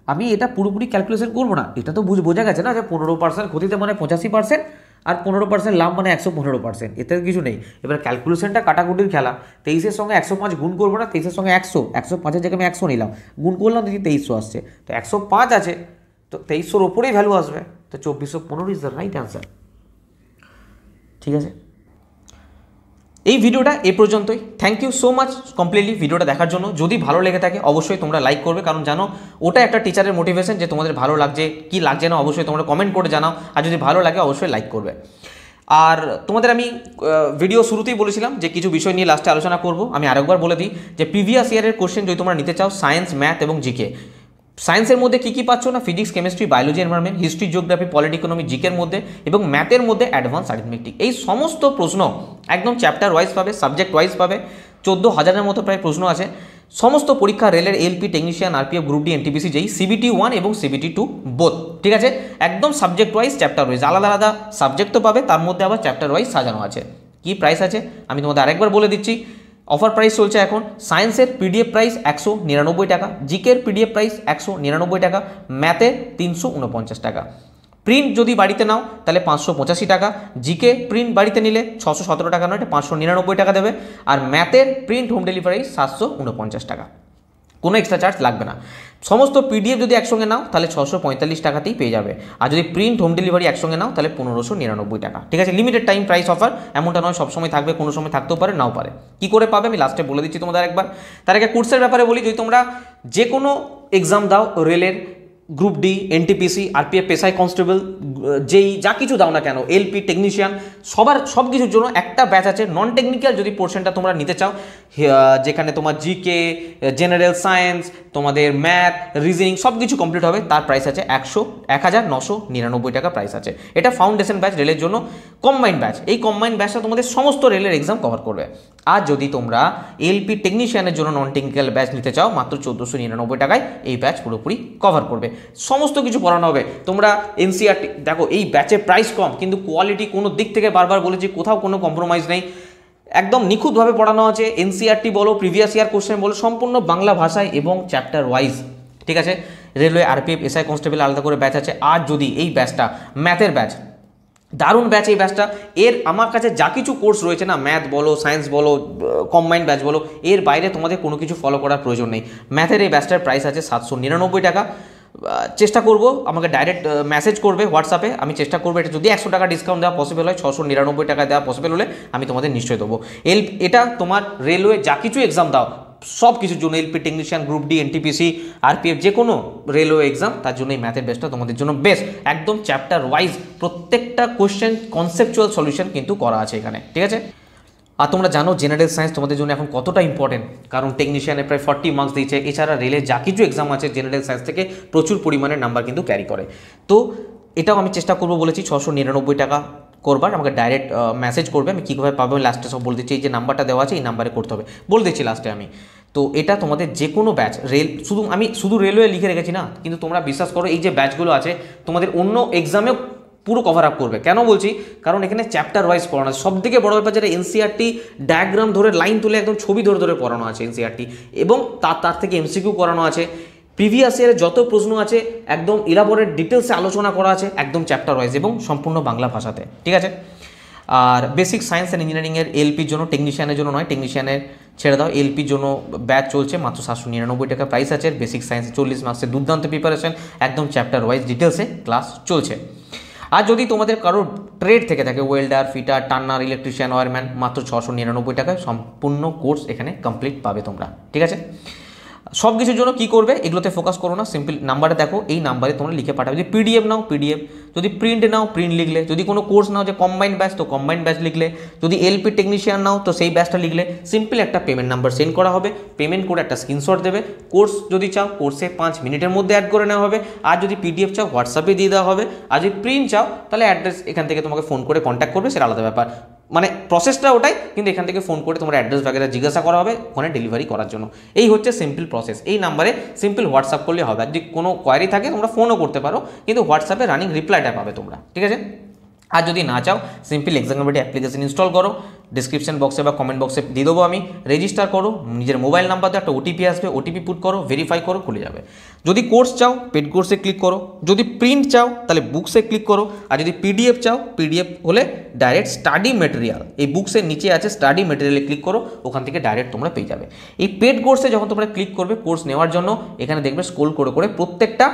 আমি এটা পুরোপুরি ক্যালকুলেশন করবো না, এটা তো বোঝা গেছে না যে 15% ক্ষতিতে মানে 85%, আর 15% লাভ মানে 115%, এতে কিছু নেই। এবার ক্যালকুলেশনটা কাটাকুটির খেলা, 23-এর সঙ্গে 105 গুণ করবো না, 23-এর সঙ্গে 100, 105-এর জায়গায় আমি 100 নিলাম, গুণ করলাম, দেখি 2300 আসছে, তো 105 আছে, তো 2300-র ওপরেই ভ্যালু আসবে, তো 2415 ইজ দ্য রাইট অ্যান্সার, ঠিক আছে। এই ভিডিওটা এ পর্যন্তই, thank you so much completely ভিডিওটা দেখার জন্য। যদি ভালো লেগে থাকে অবশ্যই তোমরা লাইক করবে, কারণ জানো ওটা একটা টিচারের মোটিভেশন, যে তোমাদের ভালো লাগছে কি লাগছে না অবশ্যই তোমরা কমেন্ট করে জানাও, আর যদি ভালো লাগে অবশ্যই লাইক করবে। আর তোমাদের আমি ভিডিও শুরুতেই বলেছিলাম যে কিছু বিষয় নিয়ে লাস্টে আলোচনা করব, আমি আরেকবার বলে দিই যে প্রিভিয়াস ইয়ারের কোশ্চেন যদি তোমরা নিতে চাও, সায়েন্স, ম্যাথ এবং জিকে, সায়েন্সের মধ্যে কী কী পাচ্ছ না, physics, chemistry, biology, environment, history, geography, polity, economy, জিকের মধ্যে এবং ম্যাথের মধ্যে অ্যাডভান্স অ্যারিথমেটিক, এই সমস্ত প্রশ্ন একদম চ্যাপ্টার ওয়াইজ পাবে, সাবজেক্ট ওয়াইজ পাবে, 14,000-এর মতো প্রায় প্রশ্ন আছে। সমস্ত পরীক্ষা রেলের, LP, technician, RPF, group D, NTPC, যেই CBT 1 এবং CBT 2 বোথ, ঠিক আছে, একদম সাবজেক্ট ওয়াইজ, চ্যাপ্টার ওয়াইজ, আলাদা আলাদা সাবজেক্ট তো পাবে, তার মধ্যে আবার চ্যাপ্টার ওয়াইজ সাজানো আছে। কি প্রাইস আছে আমি তোমাদের আরেকবার বলে দিচ্ছি, অফার প্রাইস চলছে এখন, সায়েন্সের পিডিএফ প্রাইস 199 টাকা, জিকের পিডিএফ প্রাইস 199 টাকা, ম্যাথে 349 টাকা, প্রিন্ট যদি বাড়িতে নাও তাহলে 585 টাকা, জিকে প্রিন্ট বাড়িতে নিলে 617 টাকা নয়, এটা 599 টাকা দেবে, আর ম্যাথের প্রিন্ট হোম ডেলিভারি 749 টাকা, কোনো এক্সট্রা চার্জ লাগবে না। সমস্ত পিডিএফ যদি একসঙ্গে নাও তাহলে 645 টাকাতেই পেয়ে যাবে, আর যদি প্রিন্ট হোম ডেলিভারি একসঙ্গে নাও তাহলে 1599 টাকা, ঠিক আছে। লিমিটেড টাইম প্রাইস অফার, এমনটা নয় সবসময় থাকবে, কোনো সময় থাকতেও পারে নাও পারে। কী করে পাবে আমি লাস্টে বলে দিচ্ছি তোমাদের একবার। তার আগে কোর্সের ব্যাপারে বলি, যদি তোমরা যে কোনো এক্সাম দাও, রেলের, group D, NTPC, RPF, SI constable, যেই যা কিছু দাও না কেন, এলপি, টেকনিশিয়ান, সব কিছুর জন্য একটা ব্যাচ আছে নন টেকনিক্যাল, যদি পোর্শনটা তোমরা নিতে চাও, যেখানে তোমার জিকে, জেনারেল সায়েন্স, তোমাদের ম্যাথ, রিজনিং সব কিছু কমপ্লিট হবে, তার প্রাইস আছে 1999 টাকা প্রাইস আছে। এটা ফাউন্ডেশন ব্যাচ রেলের জন্য, কম্বাইন্ড ব্যাচ, এই কম্বাইন্ড ব্যাচটা তোমাদের সমস্ত রেলের এক্সাম কভার করবে। আর যদি তোমরা এলপি টেকনিশিয়ানের জন্য নন টেকনিক্যাল ব্যাচ নিতে চাও, মাত্র 1499 টাকায় এই ব্যাচ পুরোপুরি কভার করবে, সমস্ত কিছু পড়ানো হবে। তোমরা এনসিইআরটি দেখো, এই ব্যাচের প্রাইস কম কিন্তু কোয়ালিটি কোনো দিক থেকে বারবার বলেছি কোথাও কোনো কম্প্রোমাইজ নেই, একদম নিখুঁতভাবে পড়ানো আছে। এনসিইআরটি বলো, প্রিভিয়াস ইয়ার কোশ্চেন বলো, সম্পূর্ণ বাংলা ভাষায় এবং চ্যাপ্টার ওয়াইজ, ঠিক আছে। রেলওয়ে, আরপিএফ, এসআই কনস্টেবল আলাদা করে ব্যাচ আছে। আর যদি এই ব্যাচটা ম্যাথের ব্যাচ, দারুণ ব্যাচ এই ব্যাচটা, এর আমার কাছে যা কিছু কোর্স রয়েছে না, ম্যাথ বলো, সায়েন্স বলো, কম্বাইন্ড ব্যাচ বলো, এর বাইরে তোমাদের কোনো কিছু ফলো করার প্রয়োজন নেই। ম্যাথের এই ব্যাচটার প্রাইস আছে 799 টাকা। চেষ্টা করব, আমাকে ডাইরেক্ট মেসেজ করবে হোয়াটসঅ্যাপে, আমি চেষ্টা করবো এটা যদি 100 টাকা ডিসকাউন্ট দেওয়া পসিবল হয়, 699 টাকা দেওয়া পসিবল হলে আমি তোমাদের নিশ্চয়ই দেবো। এটা তোমার রেলওয়ে যা কিছু এক্সাম দাও সব কিছুর জন্য, LP technician, group D, NTPC, RPF, যে কোনো রেলওয়ে এক্সাম, তার জন্য এই ম্যাথের বেসটা তোমাদের জন্য বেস্ট। একদম চ্যাপ্টার ওয়াইজ প্রত্যেকটা কোশ্চেন কনসেপচুয়াল সলিউশন কিন্তু করা আছে এখানে, ঠিক আছে। আর তোমরা জানো জেনারেল সায়েন্স তোমাদের জন্য এখন কতটা ইম্পর্টেন্ট, কারণ টেকনিশিয়ানে প্রায় 40 মার্কস দিয়েছে, এছাড়া রেলে যা কিছু এক্সাম আছে জেনারেল সায়েন্স থেকে প্রচুর পরিমাণে নাম্বার কিন্তু ক্যারি করে। তো এটাও আমি চেষ্টা করবো বলেছি 699 টাকা করবার, আমাকে ডাইরেক্ট মেসেজ করবে, আমি কীভাবে পাবো আমি লাস্টে সব বলে দিচ্ছি, এই যে নাম্বারটা দেওয়া আছে এই নাম্বারে করতে হবে বলে দিচ্ছি লাস্টে আমি। তো এটা তোমাদের যে কোনো ব্যাচ, আমি শুধু রেলওয়ে লিখে রেখেছি না, কিন্তু তোমরা বিশ্বাস করো এই যে ব্যাচগুলো আছে তোমাদের অন্য এক্সামেও পুরো কভার আপ করবে। কেন বলছি, কারণ এখানে চ্যাপ্টার ওয়াইজ পড়ানো আছে। সব থেকে বড় ব্যাপার যেটা এনসিইআরটি ডায়াগ্রাম ধরে লাইন তুলে একদম ছবি ধরে ধরে পড়ানো আছে এনসিইআরটি, এবং তার থেকে এমসিকিউ করানো আছে। প্রিভিয়াস ইয়ারে যত প্রশ্ন আছে একদম ইলাবোরেট ডিটেলসে আলোচনা করা আছে, একদম চ্যাপ্টার ওয়াইজ এবং সম্পূর্ণ বাংলা ভাষাতে, ঠিক আছে। আর বেসিক সায়েন্স অ্যান্ড ইঞ্জিনিয়ারিংয়ের এলপির জন্য, টেকনিশিয়ানের জন্য নয়, টেকনিশিয়ানের ছেড়ে দাও, এলপির জন্য ব্যাচ চলছে, মাত্র 799 টাকা প্রাইস আছে। বেসিক সায়েন্সে 40 মার্কসের দুর্দান্ত প্রিপারেশন, একদম চ্যাপ্টার ওয়াইজ ডিটেলসে ক্লাস চলছে। আর যদি তোমাদের কারোর ট্রেড থেকে থাকে, welder, fitter, turner, electrician, wireman, মাত্র 699 টাকায় সম্পূর্ণ কোর্স এখানে কমপ্লিট পাবে তোমরা, ঠিক আছে। সব কিছুর জন্য কী করবে, এগুলোতে ফোকাস করো না, সিম্পল নাম্বারে দেখো, এই নাম্বারে তোমরা লিখে পাঠাবে। যদি পিডিএফ নাও পিডিএফ, যদি প্রিন্ট নাও প্রিন্ট লিখলে, যদি কোনো কোর্স নাও যে কম্বাইন্ড ব্যাচ তো কম্বাইন্ড ব্যাচ লিখলে, যদি এলপি টেকনিশিয়ান নাও তো সেই ব্যাচটা লিখলে, সিম্পল একটা পেমেন্ট নাম্বার সেন্ড করা হবে, পেমেন্ট করে একটা স্ক্রিনশট দেবে। কোর্স যদি চাও কোর্সে 5 মিনিটের মধ্যে অ্যাড করে নেওয়া হবে, আর যদি পিডিএফ চাও হোয়াটসঅ্যাপে দিয়ে দেওয়া হবে, আর যদি প্রিন্ট চাও তাহলে অ্যাড্রেস এখান থেকে তোমাকে ফোন করে কন্ট্যাক্ট করবে, সেটা আলাদা ব্যাপার। মানে প্রসেসটা ওটাই, কিন্তু এখান থেকে ফোন করে তোমার অ্যাড্রেস বাগেরা জিজ্ঞাসা করা হবে ওখানে ডেলিভারি করার জন্য। এই হচ্ছে সিম্পল প্রসেস। এই নাম্বারে সিম্পল হোয়াটসঅ্যাপ করলে হবে, আর যদি কোনো কোয়ারি থাকে তোমরা ফোনও করতে পারো, কিন্তু হোয়াটসঅ্যাপে রানিং রিপ্লাইটা পাবে তোমরা, ঠিক আছে। আর যদি না চাও simple exam committee application install করো, ডিসক্রিপশন বক্সে বা কমেন্ট বক্সে দিয়ে দেবো আমি, রেজিস্টার করো, নিজের মোবাইল নাম্বার দিয়ে একটা ওটিপি আসবে, ওটিপি পুট করো, ভেরিফাই করো, খুলে যাবে। যদি কোর্স চাও পেড কোর্সে ক্লিক করো, যদি প্রিন্ট চাও তাহলে বুকসে ক্লিক করো, আর যদি পিডিএফ চাও পিডিএফ হলে ডাইরেক্ট স্টাডি মেটেরিয়াল, এই বুকসের নিচে আছে স্টাডি মেটেরিয়ালে ক্লিক করো, ওখান থেকে ডাইরেক্ট তোমরা পেয়ে যাবে। এই পেড কোর্সে যখন তোমরা ক্লিক করবে কোর্স নেওয়ার জন্য, এখানে দেখবে স্ক্রল করে করে প্রত্যেকটা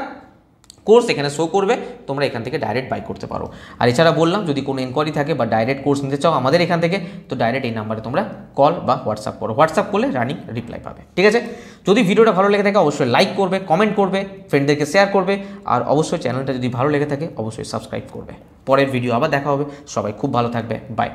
কোর্স এখানে শো করবে, তোমরা এখান থেকে ডাইরেক্ট বাই করতে পারো। আর এছাড়া বললাম যদি কোনো এনকোয়ারি থাকে বা ডাইরেক্ট কোর্স নিতে চাও আমাদের এখান থেকে, তো ডাইরেক্ট এই নাম্বারে তোমরা কল বা হোয়াটসঅ্যাপ করো, হোয়াটসঅ্যাপ করলে রানিং রিপ্লাই পাবে, ঠিক আছে। যদি ভিডিওটা ভালো লেগে থাকে অবশ্যই লাইক করবে, কমেন্ট করবে, ফ্রেন্ডদেরকে শেয়ার করবে, আর অবশ্যই চ্যানেলটা যদি ভালো লেগে থাকে অবশ্যই সাবস্ক্রাইব করবে। পরের ভিডিও আবার দেখা হবে, সবাই খুব ভালো থাকবে, বাই।